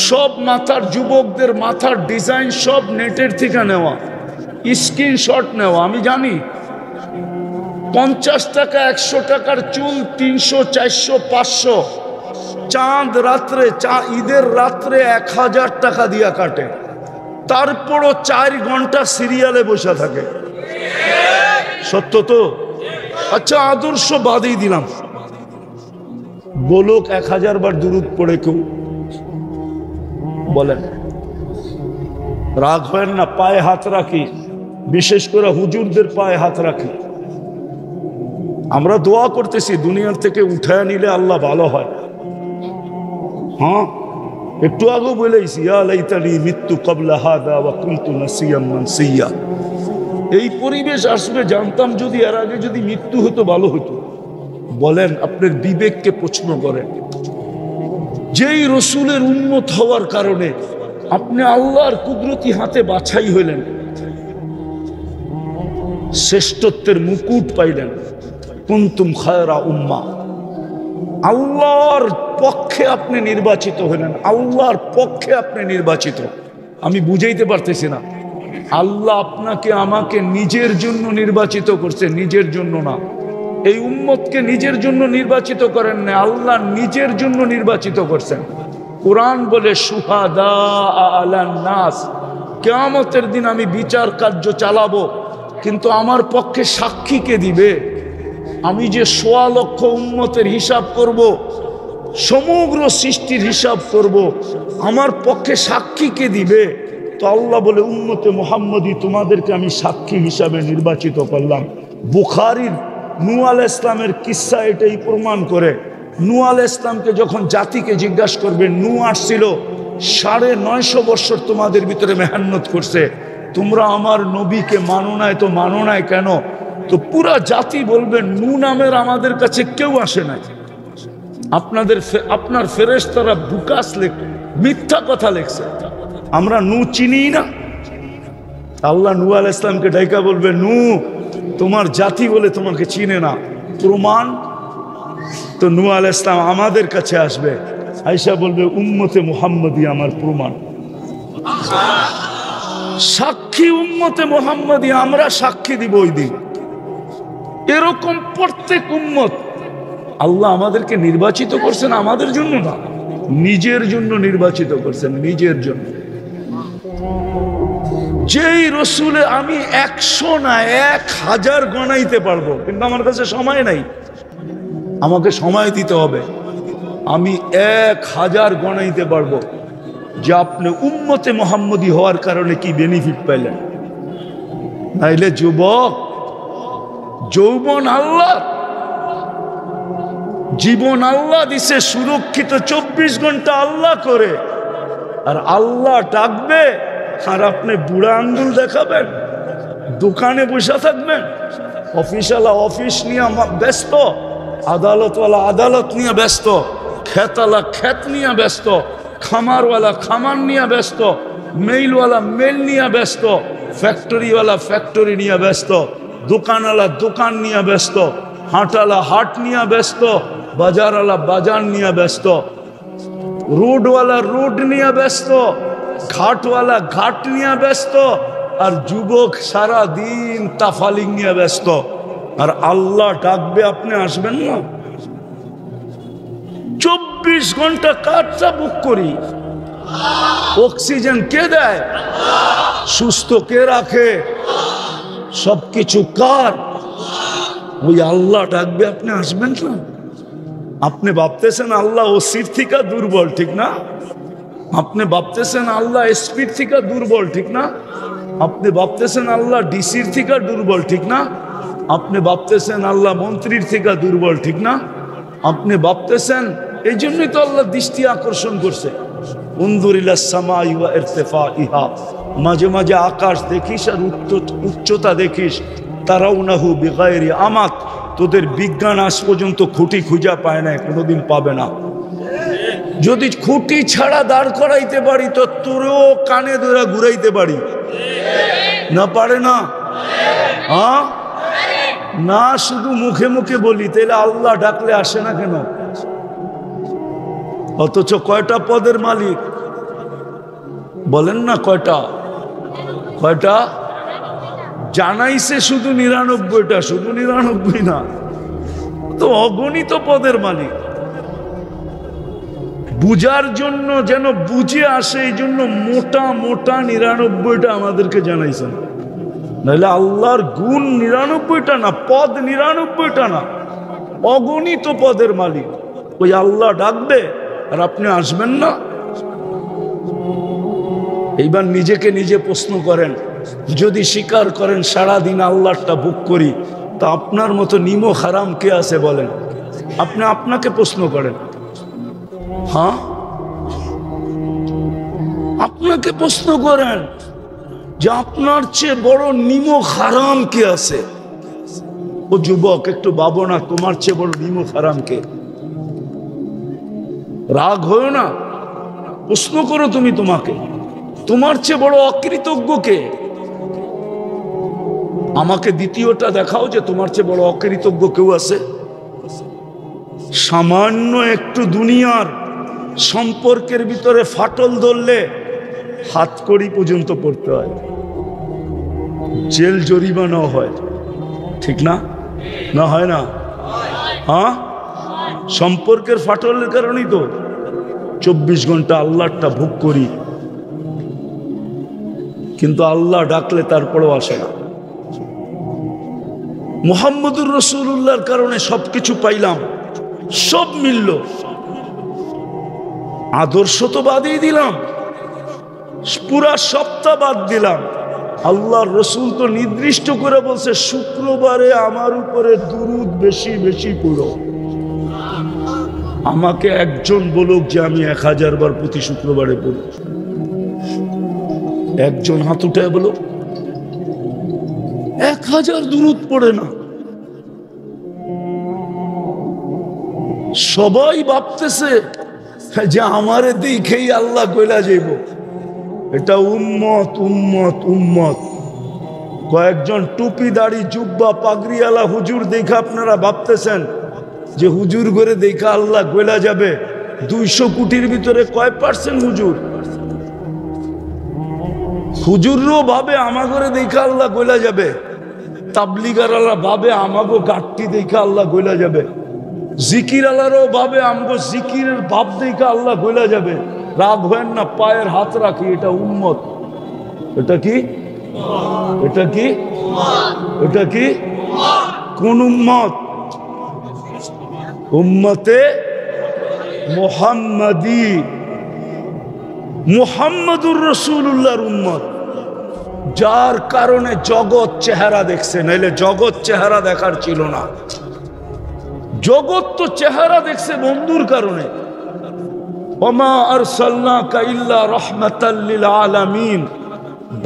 সব মাথার যুবকদের মাথার ডিজাইন সব নেটের থেকে নেওয়া, স্ক্রিনশট নেওয়া। আমি জানি 50 টাকা 100 টাকার চুল 300, 400, 500 চাঁদ রাত্রে, ঈদের রাত্রে 1000 টাকা দিয়া কাটে। তারপরও 4 ঘন্টা সিরিয়ালে বসে থাকে। সত্য তো? আচ্ছা, আদর্শ বাদেই দিলাম, বলুক 1000 বার দুরুদ পড়ে কেউ? বলেন। রাগ হয় না? পায়ে হাত রাখি, বিশেষ করে হুজুরদের পায়ে হাত রাখি। আমরা দোয়া করতেছি দুনিয়ার থেকে উঠায় নিলে আল্লাহ ভালো হয়। হ্যাঁ, একটু আগেও বলেছি, ইয়া লাইতানি মিত্তু ক্বাবলা হাদা ওয়া কুনতু নাসিয়াম মানসিয়া। এই পরিবেশ আসবে জানতাম, যদি এর আগে যদি মৃত্যু হতো ভালো হতো। বলেন, আপনার বিবেককে প্রশ্ন করেন। যেই রসুলের উম্মত হওয়ার কারণে আপনি আল্লাহর কুদরতি হাতে বাছাই হইলেন, শ্রেষ্ঠত্বের মুকুট পাইলেন। কুনতুম খায়রা উম্মাহ, আল্লাহর পক্ষে আপনি নির্বাচিত হলেন, আল্লাহর পক্ষে আপনি নির্বাচিত। আমি বুঝাইতে পারতেছি না, আল্লাহ আপনাকে আমাকে নিজের জন্য নির্বাচিত করছে, নিজের জন্য না। এই উম্মতকে নিজের জন্য নির্বাচিত করেন না, আল্লাহ নিজের জন্য নির্বাচিত করছেন। কোরআন বলে শুহাদা আলান নাস, কিয়ামতের দিন আমি বিচার কার্য চালাবো, কিন্তু আমার পক্ষে সাক্ষী কে দিবে? আমি যে ১৬ লক্ষ উম্মতের হিসাব করব, সমগ্র সৃষ্টির হিসাব করব, আমার পক্ষে সাক্ষী কে দিবে? তো আল্লাহ বলে উম্মতে মুহাম্মদী তোমাদেরকে আমি সাক্ষী হিসাবে নির্বাচিত করলাম। বুখারীর নূহ আলাইহিস ইসলামের কিসসা এটাই প্রমাণ করে। নূহ আলাইহিস ইসলামকে যখন জাতিকে জিজ্ঞাসা করবে, নূহ আসছিল ৯৫০ বছর তোমাদের ভিতরে মেহনত করছে, তোমরা আমার নবীকে মানো নাই, তো মানো নাই কেন? তো পুরা জাতি বলবে নূহ নামের আমাদের কাছে কেউ আসে নাই, আপনার ফেরেশতারা বুকাস মিথ্যা কথা লেখছে, আমরা নূহ চিনি না। আল্লাহ নূহ আলাইহিস ইসলামকে ডাইকা বলবে, নূহ তোমার জাতি বলে তোমাকে চিনে না, প্রমাণ? তো নূহ আলাইহিস ইসলাম আমাদের কাছে আসবে, আয়েশা বলবে উম্মতে মুহাম্মদী আমার প্রমাণ, সাক্ষী উম্মতে মুহাম্মদী, আমরা সাক্ষী দিব ওই দিন। এরকম প্রত্যেক উম্মত আল্লাহ আমাদেরকে নির্বাচিত করছেন আমাদের জন্য না, নিজের জন্য নির্বাচিত করছেন, নিজের জন্য। যেই রসুলে আমি ১০০ না ১০০০ গণাইতে পারবো, কিন্তু আমার কাছে সময় নাই, আমাকে সময় দিতে হবে। আমি ১০০০ গণাইতে পারবো যে আপনি উম্মতে মুহাম্মদী হওয়ার কারণে কি বেনিফিট পাইলেন। নাইলে যুবক, যৌবন আল্লাহ, জীবন আল্লাহ দিছে সুরক্ষিত, ২৪ ঘন্টা আল্লাহ করে, আর আল্লাহ ডাকবে আর আপনি বুড়া আঙ্গুল দেখাবেন, দোকানে বসে থাকবেন, অফিসওয়ালা অফিস নিয়ে ব্যস্ত, আদালতওয়ালা আদালত নিয়ে ব্যস্ত, খেতওয়ালা খেত নিয়ে ব্যস্ত, খামারওয়ালা খামার নিয়ে ব্যস্ত, মেইলওয়ালা মেল নিয়ে ব্যস্ত, ফ্যাক্টরিওয়ালা ফ্যাক্টরি নিয়ে ব্যস্ত, দোকানওয়ালা দোকান নিয়ে ব্যস্ত, হাটওয়ালা হাট নিয়ে ব্যস্ত, বাজারওয়ালা বাজার নিয়ে ব্যস্ত, রোডওয়ালা রোড নিয়ে ব্যস্ত, ঘাটওয়ালা ঘাট নিয়ে ব্যস্ত, আর যুবক সারা দিন তাফালিং নিয়ে ব্যস্ত। আর আল্লাহ ডাকবে, আপনি আসবেন না? ২৪ ঘন্টা কাজটা বুক করি, অক্সিজেন কে দেয়? সুস্থ কে রাখে? সবকিছু কার? ওই আল্লাহ ডাকবে, আপনি আসবেন না? আপনি ভাবতেছেন আল্লাহ ওসির থেকে দুর্বল, ঠিক না? আপনি ভাবতেছেন আল্লাহ এসপির থেকে দুর্বল, ঠিক না? আপনি ভাবতেছেন আল্লাহ ডিসির থেকে দুর্বল, ঠিক না? আপনি ভাবতেছেন আল্লাহ মন্ত্রীর থেকে দুর্বল, ঠিক না? আপনি ভাবতেছেন, এই জন্যই তো আল্লাহ দৃষ্টি আকর্ষণ করছে। উনজুর ইলাস সামাই ওয়া ইরতিফাইহা, মাঝে মাঝে আকাশ দেখিস আর উচ্চতা দেখিস। তারাউনাহু বিগাইরি আমাত, তোদের বিজ্ঞান আজ পর্যন্ত খুঁটি খুঁজা পায় না, কোনোদিন পাবে না। যদি খুঁটি ছাড়া দাঁড় করাইতে পারি তো তোরেও কানে ধরে ঘুরাইতে পারি, না পারে না? হ্যাঁ না, শুধু মুখে মুখে বলি, তাহলে আল্লাহ ডাকলে আসে না কেন? অথচ কয়টা পদের মালিক বলেন না? কয়টা? কয়টা জানাইছে? শুধু ৯৯টা, শুধু ৯৯ না, তো অগণিত পদের মালিক। বুঝার জন্য যেন বুঝে আসে, এই জন্য মোটা মোটা ৯৯টা আমাদেরকে জানাইছেন। নাহলে আল্লাহর গুণ ৯৯টা না, পদ ৯৯টা না, অগণিত পদের মালিক। ওই আল্লাহ ডাকবে আর আপনি আসবেন না? এইবার নিজেকে নিজে প্রশ্ন করেন, যদি স্বীকার করেন সারাদিন আল্লাহটা বুক করি, তা আপনার মতো নিমক হারাম কে আছে বলেন? আপনি আপনাকে প্রশ্ন করেন। হ্যাঁ, আপনাকে প্রশ্ন করেন যে আপনার চেয়ে বড় নিমক হারাম কে আছে? ও যুবক, একটু ভাবো না, তোমার চেয়ে বড় নিমক হারাম কে? রাগ হয়েও না, প্রশ্ন করো তুমি তোমাকে। তোমার চেয়ে বড় অকৃতজ্ঞ কে? আমাকে দ্বিতীয়টা দেখাও যে তোমার চেয়ে বড় অকৃতজ্ঞ কেউ আছে? সামান্য একটু দুনিয়ার সম্পর্কের ভিতরে ফাটল ধরলে হাতকড়ি পর্যন্ত পড়তে হয়, জেল জরিমানাও হয়, ঠিক না? না হয় না? হ্যাঁ, সম্পর্কের ফাটলের কারণেই তো 24 ঘন্টা আল্লাহটা ভোগ করি, কিন্তু আল্লাহ ডাকলে তারপরেও আসে না। মুহাম্মদুর রাসূলুল্লাহর কারণে সবকিছু পাইলাম, সব মিলল, আদর্শ তো বাদই দিলাম, পুরা সপ্তাহ বাদ দিলাম। আল্লাহর রসুল তো নির্দিষ্ট করে বলছে শুক্রবারে আমার উপরে দুরূদ বেশি বেশি পড়ো। আমাকে একজন বলুক যে আমি 1000 বার প্রতি শুক্রবারে পড়ি, একজন হাত উঠায় বলো 1000 দুরূদ পড়ে না। সবাই ভাবতেছে যে আমারে দেখেই আল্লাহ কইলা যাইব। এটা উম্মত উম্মত উম্মত। কয়েকজন টুপি দাড়ি জুব্বা পাগড়িওয়ালা হুজুর দেখে আপনারা ভাবতেছেন যে হুজুর করে দেখা আল্লাহ কইলা যাবে। 200 কোটির ভিতরে কয় % হুজুর? হুজুরও ভাবে আমাগরে দেখা আল্লাহ কইলা যাবে, তাবলিগারওয়ালা ভাবে আমাগো গাট্টি দেখে আল্লাহ কইলা যাবে, জিকির আল্লাহরও ভাবে আমগো জিকিরের ভাব দেখে আল্লাহ কইলা যাবে। রাগ হয় না, পায়ের হাত রাখি, এটা উম্মত। এটা কি? এটা কি? এটা কি? কোন উম্মত? উম্মতে মুহাম্মাদি, মুহাম্মদুর রাসূলুল্লাহর উম্মত, যার কারণে জগৎ চেহারা দেখছে, নাইলে জগৎ চেহারা দেখার ছিল না। জগৎ তো চেহারা দেখছে বন্ধুর কারণে। ওমা আরসালনাকা ইল্লা রাহমাতাল লিল আলামিন।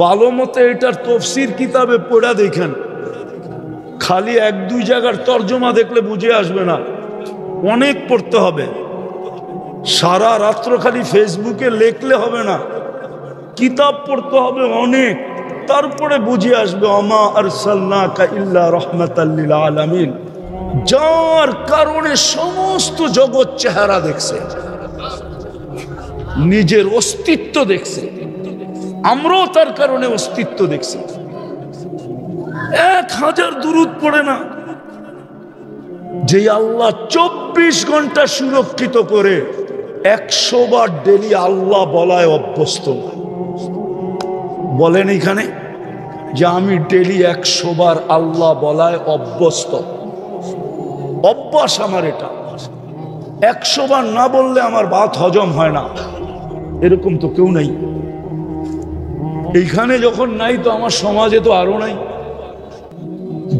ভালো মতে এটার তফসির কিতাবে পড়া দেখেন, খালি 1-2 জায়গার তর্জমা দেখলে বুঝে আসবে না, অনেক পড়তে হবে। সারা রাত্র খালি ফেসবুকে লেখলে হবে না, কিতাব পড়তে হবে অনেক, তারপরে বুঝে আসবে ওমা আরসালনাকা ইল্লা রাহমাতাল লিল আলামিন, যার কারণে সমস্ত জগৎ চেহারা দেখছে, নিজের অস্তিত্ব দেখছে। আমরাও তার কারণে অস্তিত্ব দেখছি। 1000 দুরূদ পড়ে না, যে আল্লাহ 24 ঘন্টা সুরক্ষিত করে 100 বার ডেলি আল্লাহ বলায় অভ্যস্ত। বলেন এখানে যে আমি ডেলি 100 বার আল্লাহ বলায় অভ্যস্ত, অভ্যাস আমার এটা। 100 বার না বললে আমার ভাত হজম হয় না, এরকম তো কেউ নাই। এইখানে যখন নাই তো আমার সমাজে তো আরো নাই।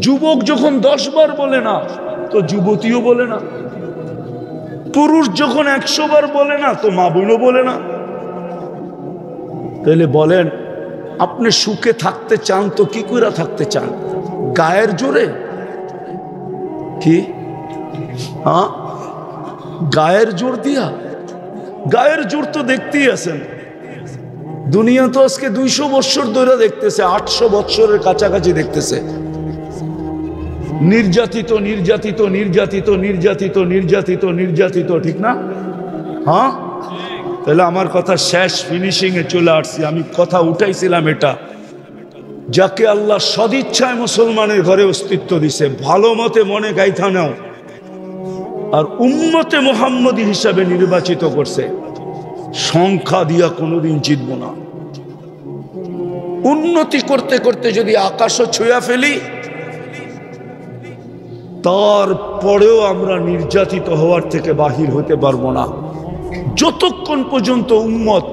যুবক যখন 10 বার বলে না তো যুবতীও বলে না, পুরুষ যখন 100 বার বলে না তো মা বোনও বলে না। তাহলে বলেন আপনি সুখে থাকতে চান তো কি করে থাকতে চান? গায়ের জোরে? কি হ্যাঁ, গায়ের জোর দিয়া? গায়ের জোর তো দেখতেই আছেন। দুনিয়া তো আজকে 200 বছর ধরে দেখতেছে, 800 বছরের কাছাকাছি দেখতেছে নির্যাতিত নির্যাতিত নির্যাতিত নির্যাতিত নির্যাতিত নির্যাতিত, ঠিক না? হ্যাঁ, তাহলে আমার কথা শেষ, ফিনিশিং এ চলে আসছি। আমি কথা উঠাইছিলাম এটা, যাকে আল্লাহ সদিচ্ছায় মুসলমানের ঘরে অস্তিত্ব দিছে, ভালো মতে মনে গাইথা নাও, আর উম্মতে মুহাম্মদী হিসাবে নির্বাচিত করছে। সংখ্যা দিয়া কোনোদিন জিতব না। উন্নতি করতে করতে যদি আকাশও ছুঁয়া ফেলি, তারপরেও আমরা নির্যাতিত হওয়ার থেকে বাহির হতে পারবো না, যতক্ষণ পর্যন্ত উম্মত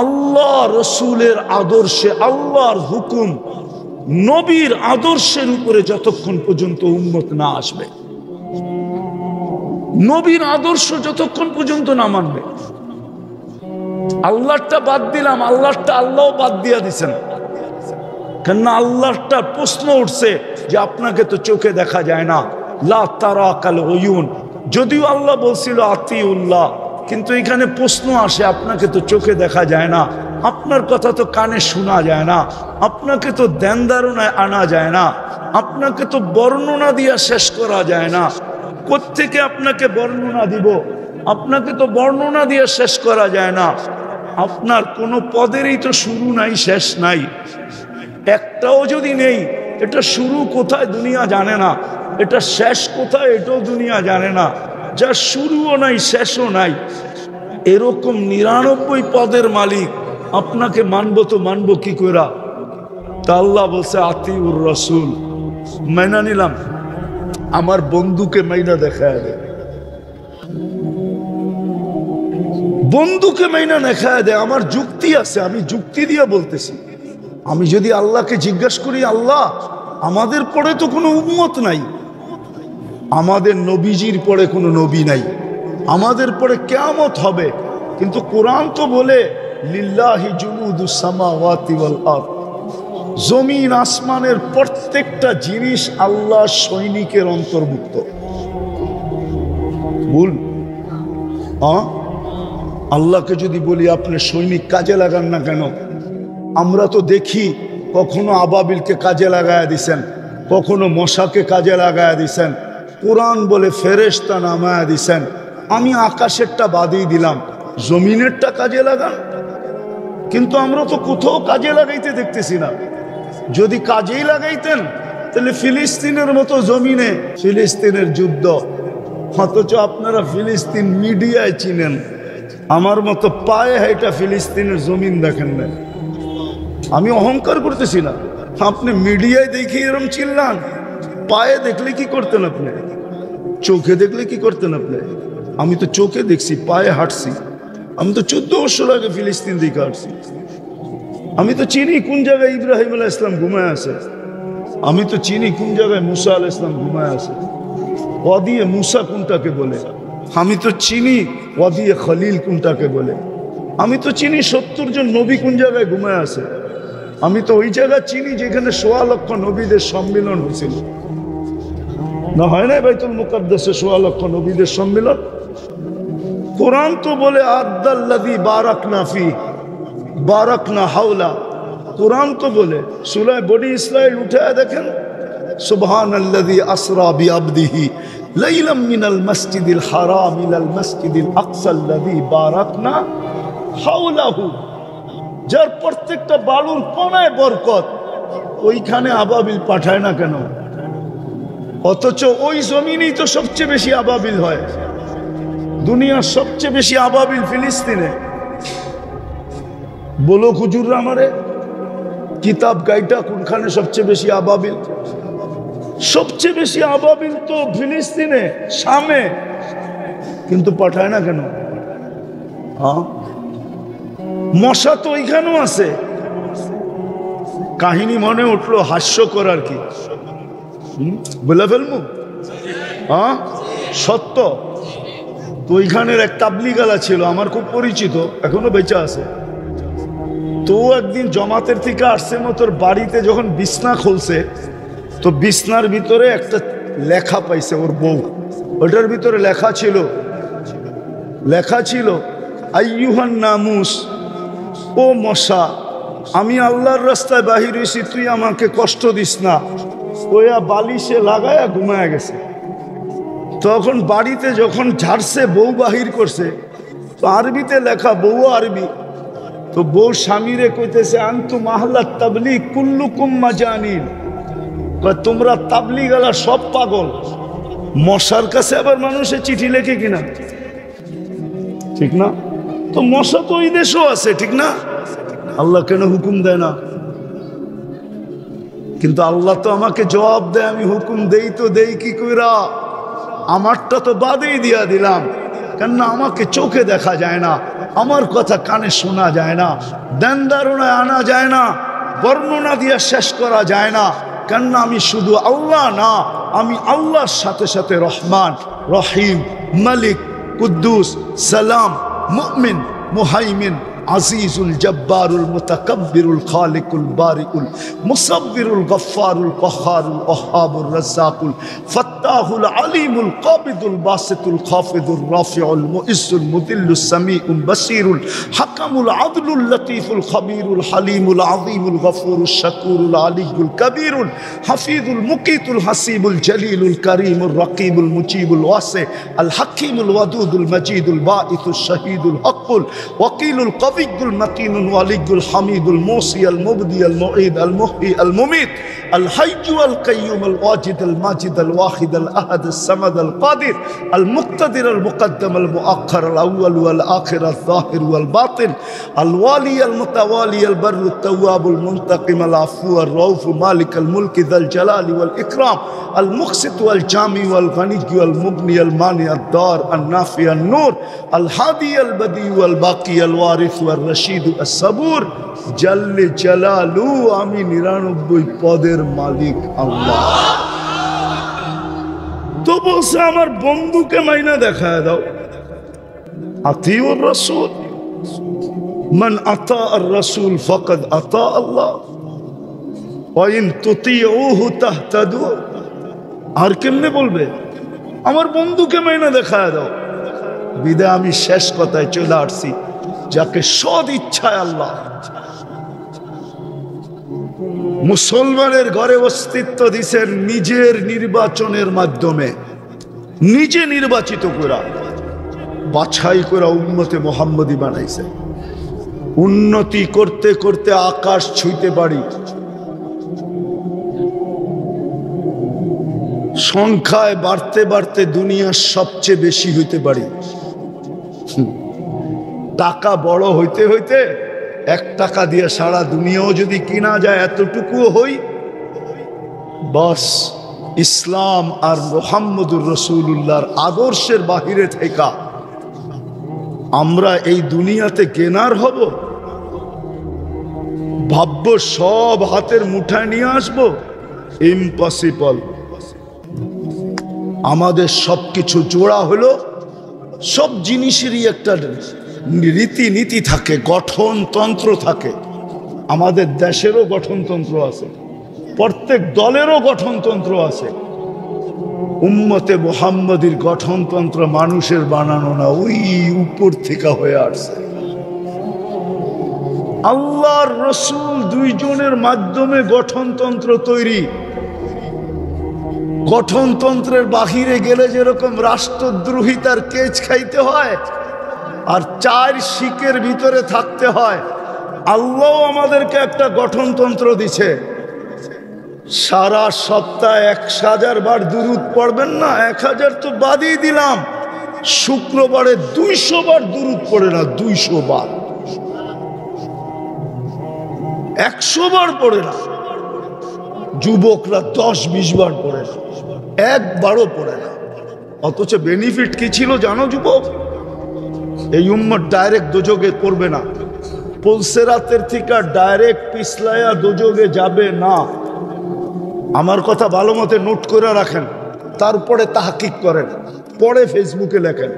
আল্লাহ রসুলের আদর্শে, আল্লাহর হুকুম, নবীর আদর্শের উপরে যতক্ষণ পর্যন্ত উম্মত না আসবে, নবীর আদর্শ যতক্ষণ পর্যন্ত না মানবে। আল্লাহটা বাদ দিলাম, আল্লাহটা আল্লাহ বাদ দিয়া দিছেন, কেননা আল্লাহটা প্রশ্ন উঠছে যে আপনাকে তো চোখে দেখা যায় না, লা তারাকাল উয়ুন। যদিও আল্লাহ বলছিল আতিউল্লাহ, কিন্তু এখানে প্রশ্ন আসে আপনাকে তো চোখে দেখা যায় না, আপনার কথা তো কানে শোনা যায় না, আপনাকে তো ধ্যান ধারণায় আনা যায় না, আপনাকে তো বর্ণনা দিয়া শেষ করা যায় না। কোত্থেকে আপনাকে বর্ণনা দিব? আপনাকে তো বর্ণনা দিয়ে শেষ করা যায় না। আপনার কোনো পদেরই তো শুরু নাই, শেষ নাই, একটাও যদি নেই। এটা শুরু কোথায় দুনিয়া জানে না, এটা শেষ কোথায় এটাও দুনিয়া জানে না। যা শুরুও নাই শেষও নাই, এরকম 99 পদের মালিক আপনাকে মানবো তো মানবো কি করে? তা আল্লাহ বলছে আতিউর রাসূল, মাইনা নিলাম। আমার বন্ধুকে মাইনা দেখায় দেয়, বন্ধুকে মাইনা দেখায় দেয়। আমার যুক্তি আছে, আমি যুক্তি দিয়ে বলতেছি। আমি যদি আল্লাহকে জিজ্ঞাসা করি, আল্লাহ আমাদের পরে তো কোনো উম্মত নাই, আমাদের নবীজির পরে কোনো নবী নাই, আমাদের পরে কিয়ামত হবে, কিন্তু কোরআন তো বলে লিল্লাহি জুনুদুস সামাওয়াতি ওয়াল আরদ, জমিন আসমানের প্রত্যেকটা জিনিস আল্লাহ সৈনিকের অন্তর্ভুক্ত। ভুল? আল্লাহকে যদি বলি আপনি সৈনিক কাজে লাগান না কেন? আমরা তো দেখি কখনো আবাবিলকে কাজে লাগায়া দিছেন, কখনো মশাকে কাজে লাগায়া দিছেন, কোরআন বলে ফেরেশতা নামায়া দিছেন। আমি আকাশেরটা বাদই দিলাম, জমিনেরটা কাজে লাগান। কিন্তু আমরা তো কোথাও কাজে লাগাইতে দেখতেছি না। যদি কাজেই লাগাইতেন তাহলে ফিলিস্তিনের মতো জমিনে ফিলিস্তিনের যুদ্ধ, অথচ আপনারা ফিলিস্তিন মিডিয়ায় চিনেন, আমার মতো পায়ে হাইটা ফিলিস্তিনের জমিন দেখেন না। আমি অহংকার করতেছি না, আপনি মিডিয়ায় দেখি এরম চিল্লান, পায়ে দেখলে কি করতেন আপনি? চোখে দেখলে কি করতেন আপনি? আমি তো চোখে দেখছি, পায়ে হাঁটছি। আমি তো 14 বছর আগে ফিলিস্তিন দিকে হাঁটছি। আমি তো চিনি কোন জায়গায় ইব্রাহিম আলাইহিস সালাম ঘুমায় আছে, আমি তো চিনি কোন জায়গায় মুসা আলাইহিস সালাম ঘুমায় আছে। ওয়াদিয়ে মুসা কোনটাকে বলে? আমি তো চিনি ওয়াদিয়ে খলিল কোনটাকে বলে। আমি তো চিনি 70 জন নবী কোন জায়গায় ঘুমায় আছে। আমি তো ওই জায়গা চিনি যেখানে 1.25 লক্ষ নবীদের সম্মিলন হয়েছিল। না হয় না বাইতুল মুকাদ্দাসে 1.25 লক্ষ নবীদের সম্মিলন? কোরআন তো বলে আদাল্লাযী বারাকনা ফি বারাকনা হাওলা। কোরআন তো বলে, সূরা বনি ইসরাইল উঠায় দেখেন, সুবহানাল্লাযী আসরা বিআবদিহি লাইলাম মিনাল মাসজিদিল হারাম ইলাল মাসজিদিল আকসাল্লাযী বারাকনা হাওলাহু। যার প্রত্যেকটা বালুর কোনায় বরকত, ওইখানে আবাবিল পাঠায় না কেন? অথচ ওই জমিনেই তো সবচেয়ে বেশি আবাবিল হয়। দুনিয়ার সবচেয়ে বেশি আবাবিল ফিলিস্তিনে। বলো হুজুররা আমারে, কিতাব গাইটা কোনখানে সবচেয়ে বেশি আবাবিল? সবচেয়ে বেশি আবাবিল তো ফিলিস্তিনে, শামে, কিন্তু পাঠায় না কেন? মশা তো ওইখানেও আছে। কাহিনী মনে উঠলো, হাস্যকর আর কি, বলে ফেলবো। সত্য তো। ওইখানের এক তাবলিগালা ছিল, আমার খুব পরিচিত, এখনো বেঁচে আছে। তো একদিন জমাতের থেকে আসছে মতোর বাড়িতে যখন বিছনা খুলছে, তো বিছনার ভিতরে একটা লেখা পাইছে ওর বউ। ওটার ভিতরে লেখা ছিল আইয়ুহান নামুস, ও মশা, আমি আল্লাহর রাস্তায় বাহির হয়েছি, তুই আমাকে কষ্ট দিস না। ওয়া বালিশে লাগায়া ঘুমায়া গেছে। তখন বাড়িতে যখন ঝাড়ছে, বউ বাহির করছে, তো আরবিতে লেখা, বউ আরবি। তো বউ স্বামীরে কইতেছে, আনতুম আহলাত তাবলীগ কুল্লুকুম মাজানিন, তোমরা তাবলীগওয়ালা সব পাগল। মশার কাছে আবার মানুষে চিঠি লেখে কিনা? ঠিক না? তো মশা তো ওই দেশও আছে, ঠিক না? আল্লাহ কেন হুকুম দেয় না? কিন্তু আল্লাহ তো আমাকে জবাব দেয়, আমি হুকুম দেই তো দেই কি কইরা? আমারটা তো বাদেই দিয়া দিলাম, কেননা আমাকে চোখে দেখা যায় না, আমার কথা কানে শোনা যায় না, ধ্যান ধারণায় আনা যায় না, বর্ণনা দিয়ে শেষ করা যায় না। কেননা আমি শুধু আল্লাহ না, আমি আল্লাহর সাথে সাথে রহমান, রহিম, মালিক, কুদ্দুস, সালাম, মুমিন, মুহাইমিন, আজিজুল জব্বারুল মুতাকাব্বিরুল খালিকুল বারিকুল মুসাব্বিরুল গফফারুল কহ্হারুল ওয়াহ্হাবুর রাজ্জাকুল ফাত্তাহুল আলিমুল কাবিদুল বাসিতুল খাফিদুর রাফিউল মুইজ্জুল মুদিল্লুস সামিউল বাসীরুল হাকামুল আদলুল লতীফুল খবীরুল হালিমুল আযীমুল গফুরুশ শাকুরুল আলিয়ুল কবীরুল হাফিজুল মুকিতুল হাসিবুল জলিলুল করিমুর রকিবুল মুজিবুল ওয়াসি আল হাকিমুল ওয়াদুদুল মজিদুল বাঈসুশ শহীদুল হকুল ওয়াকিলুল কবিয়ুল মতিনুল ওয়ালিয়ুল হামিদুল মুসি আল মুবদি আল মুঈদ আল মুহয়ি আল মুমীত আল হাইয়্যু আল কাইয়্যুম আল ওয়াজিদ আল মাজিদ আল ওয়াহিদ আল আহাদ আস সামাদ আল কাদির আল মুক্তাদির আল মুকদ্দম আল মুআখ্খার আল আউয়াল ওয়াল আখির আল যাহির ওয়াল বাতিন আল ওয়ালি আল মুতাওয়ালি আল বরর আত তাওয়াবুল মুনতাকিম আল আফু আর রাউফ মালিক আল মুলক যাল জালালি ওয়াল ইকরাম আল মুকসিত ওয়াল জামি ওয়াল গনি ওয়াল মুগনি আল মানি আদ দার আল নাফি আল নূর আল হাদি আল বদি ওয়াল বাকি আল ওয়ারিস ওয়াল রশিদ আস সাবুর জাল্লে জালালু। আমি 99 পদের মালিক আল্লাহ। তো বলছে আমার বন্ধুকে মাইনা দেখায় দাও। আতিউর রাসূল, মান আতা আর রাসূল ফাকাদ আতা আল্লাহ ওয়া ইন তুতিউহু তাহতাদু। আর কেমনে বলবে আমার বন্ধুকে মাইনা দেখায় দাও। বিদা আমি শেষ কথায় চলে আসছি, যাকে সদ ইচ্ছায় আল্লাহ মুসলমানের ঘরে অস্তিত্ব দিছেন নিজের নির্বাচনের মাধ্যমে, নিজে নির্বাচিত করা বাছাই করা উম্মতে মুহাম্মদী বানাইছে। উন্নতি করতে করতে আকাশ ছুঁইতে পারি, সংখ্যায় বাড়তে বাড়তে দুনিয়ার সবচেয়ে বেশি হইতে পারি। টাকা বড় হইতে হইতে 1 টাকা দিয়ে সারা দুনিয়াও যদি কিনা যায় এতটুকুও হই। বাস ইসলাম আর মুহাম্মদুর রাসূলুল্লাহর আদর্শের বাহিরে থেকে আমরা এই দুনিয়াতে কেনার হব? ভাববো সব হাতের মুঠায় নিয়ে আসবো? ইম্পসিবল। আমাদের সবকিছু জোড়া হলো, সব জিনিসেরই একটা রীতিনীতি থাকে, গঠনতন্ত্র থাকে। আমাদের দেশেরও গঠনতন্ত্র আছে, প্রত্যেক দলেরও গঠনতন্ত্র আছে। উম্মতে মুহাম্মদীর গঠনতন্ত্র মানুষের বানানো না, ওই উপর থেকে হয়ে আসছে। আল্লাহর রাসূল 2 জনের মাধ্যমে গঠনতন্ত্র তৈরি। গঠনতন্ত্রের বাহিরে গেলে যেরকম রাষ্ট্রদ্রোহিতার কেচ খাইতে হয় আর 4 শিকের ভিতরে থাকতে হয়, আল্লাহ আমাদেরকে একটা গঠনতন্ত্র দিছে। সারা সপ্তাহে 1000 বার দুরূদ পড়বেন না? 1000 তো বাদই দিলাম, শুক্রবারে 200 বার দুরূদ পড়ে না, 200 বার, 100 বার পড়ে না। যুবকরা 10-20 বার পড়ে না, একবারও পড়ে না। অথচ বেনিফিট কি ছিল জানো যুবক? এই উম্মত ডাইরেক্ট দোজখে পড়বে না, পুলসেরাতের থেকে ডাইরেক্ট পিছলায়া দোজখে যাবে না। আমার কথা ভালো মতে নোট করে রাখেন, তারপরে তাহকিক করেন, পরে ফেসবুকে লেখেন।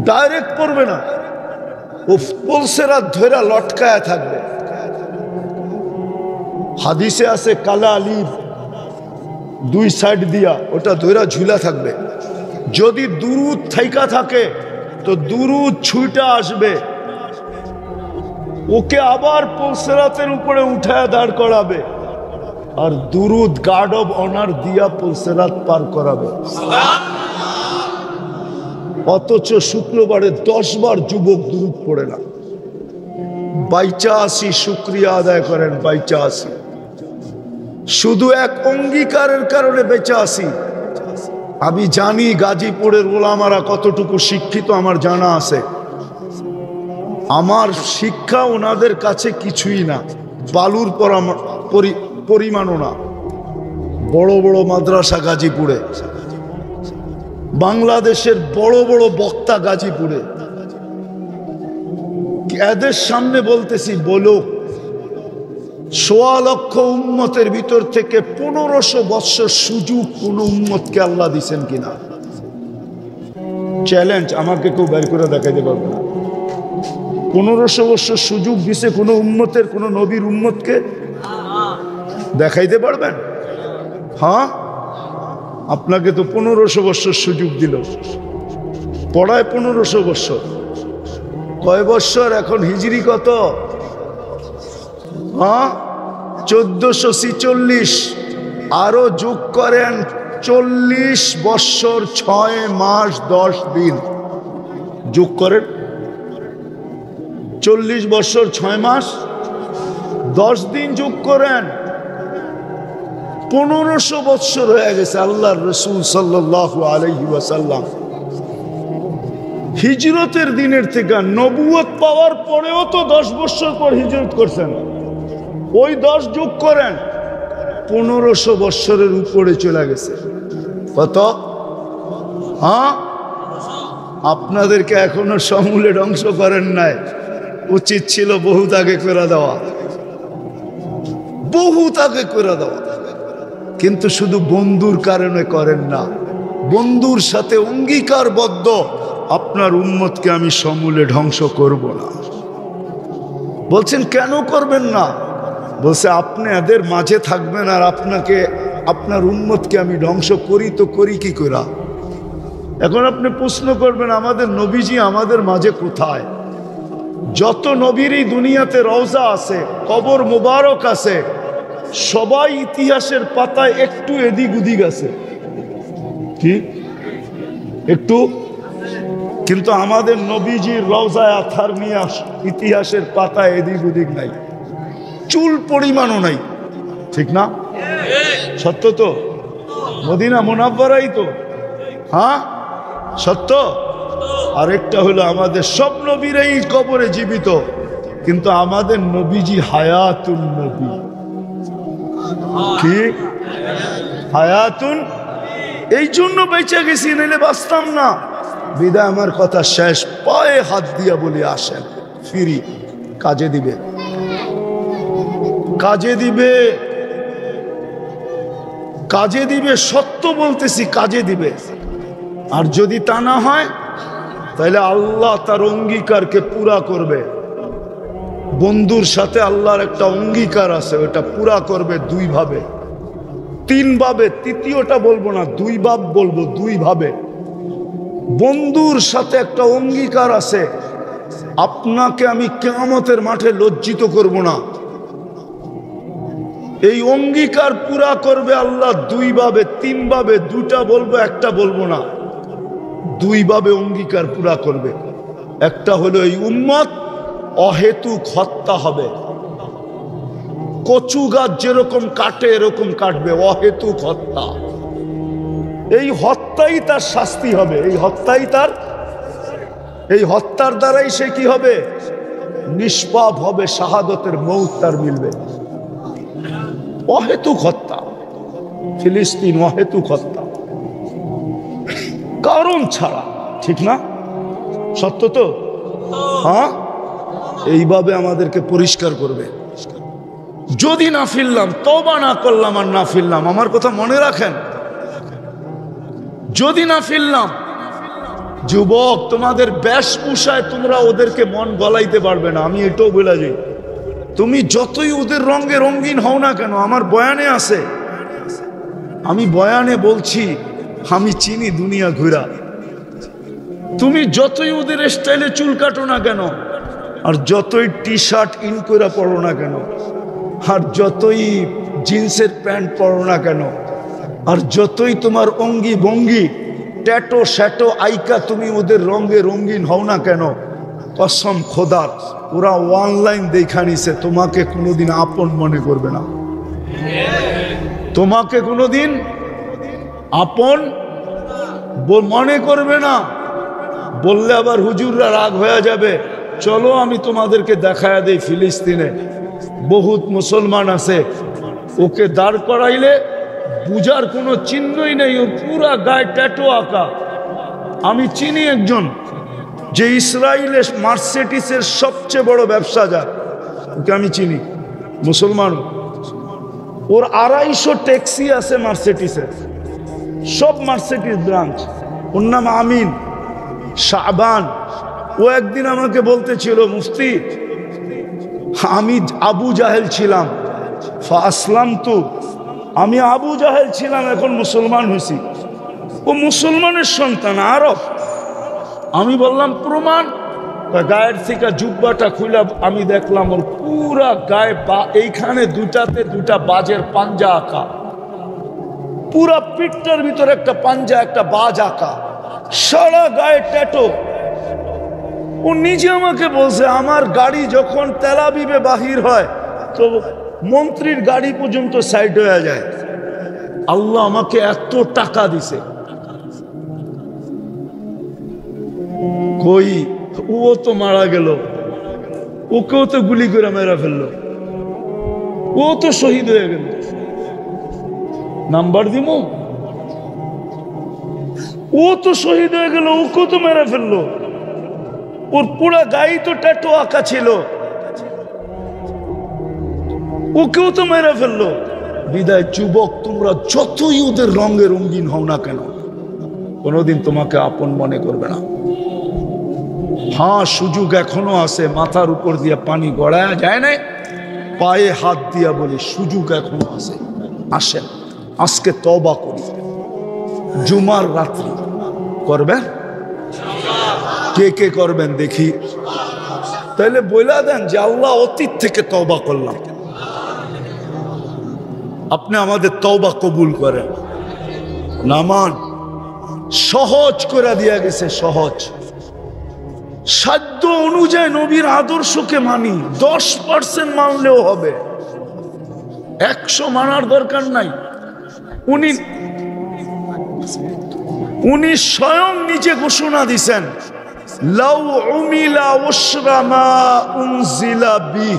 ডাইরেক্ট পড়বে না, ও পুলসেরাত ধরে লটকায়া থাকবে। হাদিসে আছে কালা আলিফ 2 সাইড দিয়া ওটা ধরে ঝুলা থাকবে। যদি দুরূদ থাইকা থাকে তো দুরূদ ছুঁইটা আসবে, ওকে আবার পুলসেরাতের উপরে উঠায় দাঁড় করাবে, আর দুরূদ গার্ড অব অনার দিয়া পুলসেরাত পার করাবে। অথচ শুক্রবারে 10 বার যুবক দুরূদ পড়ে না। বাইচা আসি, শুকরিয়া আদায় করেন, বাইচা আসি। শুধু এক অঙ্গীকারের কারণে বেঁচে আসি। আমি জানি গাজীপুরের ওলামারা কতটুকু শিক্ষিত, আমার জানা আছে। আমার শিক্ষা ওনাদের কাছে কিছুই না, বালুর পরিমাণও না। বড় বড় মাদ্রাসা গাজীপুরে, বাংলাদেশের বড় বড় বক্তা গাজীপুরে। এদের সামনে বলতেছি, বলো 1.25 লক্ষ উম্মতের ভিতর থেকে 1500 বৎসর সুযোগ কোন উম্মতকে আল্লাহ দিছেন কিনা? চ্যালেঞ্জ, আমাকে কেউ বের করে দেখাইতে পারবে না। 1500 বছর সুযোগ দিছে কোনো উম্মতের, কোনো নবীর উম্মতকে দেখাইতে পারবেন? হ্যাঁ, আপনাকে তো 1500 বছর সুযোগ দিল, পড়ায় 1500 বছর। কয় বছর এখন? হিজরি কত? হ্যাঁ, 1446। আরো যোগ করেন 40 বছর 6 মাস 10 দিন যোগ করেন। 40 বছর 6 মাস 10 দিন যোগ করেন, 1500 বছর হয়ে গেছে। আল্লাহর রাসূল সাল্লাল্লাহু আলাইহি ওয়াসাল্লাম হিজরতের দিনের থেকে নবুয়ত পাওয়ার পরেও তো 10 বছর পর হিজরত করছেন। ওই 10 যোগ করেন, 1500 বছরের উপরে চলে গেছে। কত? হ্যাঁ, আপনাদেরকে এখনো সমূলে ধ্বংস করেন নাই, উচিত ছিল বহুত আগে করে দেওয়া, বহুত আগে করে দেওয়া। কিন্তু শুধু বন্ধুর কারণে করেন না, বন্ধুর সাথে অঙ্গীকারবদ্ধ আপনার উম্মতকে আমি সমূলে ধ্বংস করব না। বলছেন কেন করবেন না? বলছে আপনি এদের মাঝে থাকবেন আর আপনাকে, আপনার উম্মতকে আমি ধ্বংস করি তো করি কি করে? এখন আপনি প্রশ্ন করবেন আমাদের নবীজি আমাদের মাঝে কোথায়? যত নবীর এই দুনিয়াতে রওজা আছে, কবর মুবারক আছে, সবাই ইতিহাসের পাতায় একটু এদিক ওদিক আছে, কি একটু। কিন্তু আমাদের নবীজির রওজায় আথার নিয়ে ইতিহাসের পাতায় এদিক ওদিক নাই, চুল পরিমাণও নাই, ঠিক না? সত্য তো? মদিনা মুনাব্বারাই তো, হ্যাঁ সত্য। আরেকটা হলো আমাদের সব নবীরাই কবরে জীবিত, কিন্তু আমাদের নবীজি হায়াতুন নবী, কি হায়াতুন, এই জন্য বেঁচে গেছি, নাইলে বাঁচতাম না। বিদায় আমার কথা শেষ, পায়ে হাত দিয়া বলে আসেন, ফিরি, কাজে দিবে, কাজে দিবে, কাজে দিবে, সত্য বলতেছি, কাজে দিবে। আর যদি তা না হয় তাহলে আল্লাহ তার অঙ্গীকারকে পুরা করবে। বন্ধুর সাথে আল্লাহর একটা অঙ্গীকার আছে, ওটা পুরা করবে 2 ভাবে, 3 ভাবে, তৃতীয়টা বলবো না, 2 ভাব বলবো, 2 ভাবে। বন্ধুর সাথে একটা অঙ্গীকার আছে, আপনাকে আমি কিয়ামতের মাঠে লজ্জিত করব না। এই অঙ্গীকার পুরা করবে আল্লাহ 2 ভাবে, 3 ভাবে, 2টা বলবো, একটা বলবো না, 2 ভাবে অঙ্গীকার পুরা করবে। একটা হলো এই উম্মত অহেতুক হত্যা হবে, কচু গাছ যেরকম কাটে এরকম কাটবে, অহেতুক হত্যা। এই হত্যাই তার শাস্তি হবে, এই হত্যাই তার, এই হত্যার দ্বারাই সে কি হবে? নিষ্পাপ হবে, শাহাদতের মৌত তার মিলবে। অহেতুক হত্যা, ফিলিস্তিন অহেতুক হত্যা, কারণ ছাড়া, ঠিক না? সত্য তো? হ্যাঁ, এইভাবে আমাদেরকে পরিষ্কার করবে। যদি না ফিরলাম, তওবা না করলাম আর না ফিরলাম, আমার কথা মনে রাখেন, যদি না ফিরলাম, যুবক তোমাদের বেশভূষায় তোমরা ওদেরকে মন গলাইতে পারবে না। আমি এটাও বলে যাই, তুমি যতই ওদের রঙে রঙিন হও না কেন, আমার বয়ানে আছে, আমি বয়ানে বলছি, আমি চিনি দুনিয়া ঘুরা। তুমি যতই ওদের স্টাইলে চুল কাটো না কেন, আর যতই টি শার্ট ইন করে পরো না কেন, আর যতই জিন্সের প্যান্ট পরো না কেন, আর যতই তোমার অঙ্গি ভঙ্গি ট্যাটো শ্যাটো আইকা তুমি ওদের রঙে রঙিন হও না কেন, কসম খোদার, ওরা অনলাইন দেখা নিছে, তোমাকে কোনোদিন আপন মনে করবে না, তোমাকে কোনোদিন আপন মনে করবে না। বললে আবার হুজুররা রাগ হয়ে যাবে। চলো আমি তোমাদেরকে দেখায়া দেই, ফিলিস্তিনে বহুত মুসলমান আছে, ওকে দাঁড় করাইলে বুঝার কোনো চিহ্নই নেই, ওর পুরা গায়ে ট্যাটু আঁকা। আমি চিনি একজন, যে ইসরায়েলের মার্সিডিজের সবচেয়ে বড় ব্যবসাদার, ওকে আমি চিনি, মুসলমান। ওর 250 ট্যাক্সি আছে মার্সিডিজের, সব মার্সিডিজ ব্রাঞ্চ। ওর নাম আমিন শাবান। ও ও একদিন আমাকে বলতেছিল, মুফতি আমি আবু জাহেল ছিলাম, আসলাম তো, আমি আবু জাহেল ছিলাম, এখন মুসলমান হয়েছি। ও মুসলমানের সন্তান, আরব। আমি বললাম প্রমাণ। গায়ের থেকে জুব্বাটা খুলে আমি দেখলাম ওর পুরা গায়ে এইখানে দুটাতে দুটা বাজের পাঞ্জা আঁকা, পুরা পিঠটার ভিতরে একটা পাঞ্জা, একটা বাজ আঁকা, সারা গায়ে ট্যাটো। ও নিজে আমাকে বলছে, আমার গাড়ি যখন তেল আবিবে বাহির হয় তো মন্ত্রীর গাড়ি পর্যন্ত সাইড হয়ে যায়। আল্লাহ আমাকে এত টাকা দিছে। কই ও তো মারা গেল, ওকেও তো গুলি করে মেরা ফেললো, ও তো শহীদ হয়ে গেল। নাম্বার দিমু, ও তো শহীদ হয়ে গেল, ওকেও তো মেরে ফেললো, ওর পুরা গায়ে তো ট্যাটু আঁকা ছিল, ওকেও তো মেরে ফেললো। বিদায় যুবক, তোমরা যতই ওদের রঙে রঙিন হও না কেন, কোনোদিন তোমাকে আপন মনে করবে না। হ্যাঁ, সুযোগ এখনো আছে, মাথার উপর দিয়ে পানি গড়ায় যায় না, পায়ে হাত দিয়া বলি সুযোগ এখনো আছে, আসেন আজকে তওবা করি। জুমার রাত্রি করবেন? কে কে করবেন দেখি? তাইলে বইলা দেন যে আল্লাহ অতীত থেকে তওবা করলাম, আপনি আমাদের তওবা কবুল করেন। নামান সহজ করে দিয়া গেছে, সহজ। সাধ্য অনুযায়ী নবীর আদর্শকে মানি, 10% মানলেও হবে, 100 মানার দরকার নাই। উনি স্বয়ং নিজে ঘোষণা দিছেন, লাউ উমিলা উশরা মা উনজিলা বি।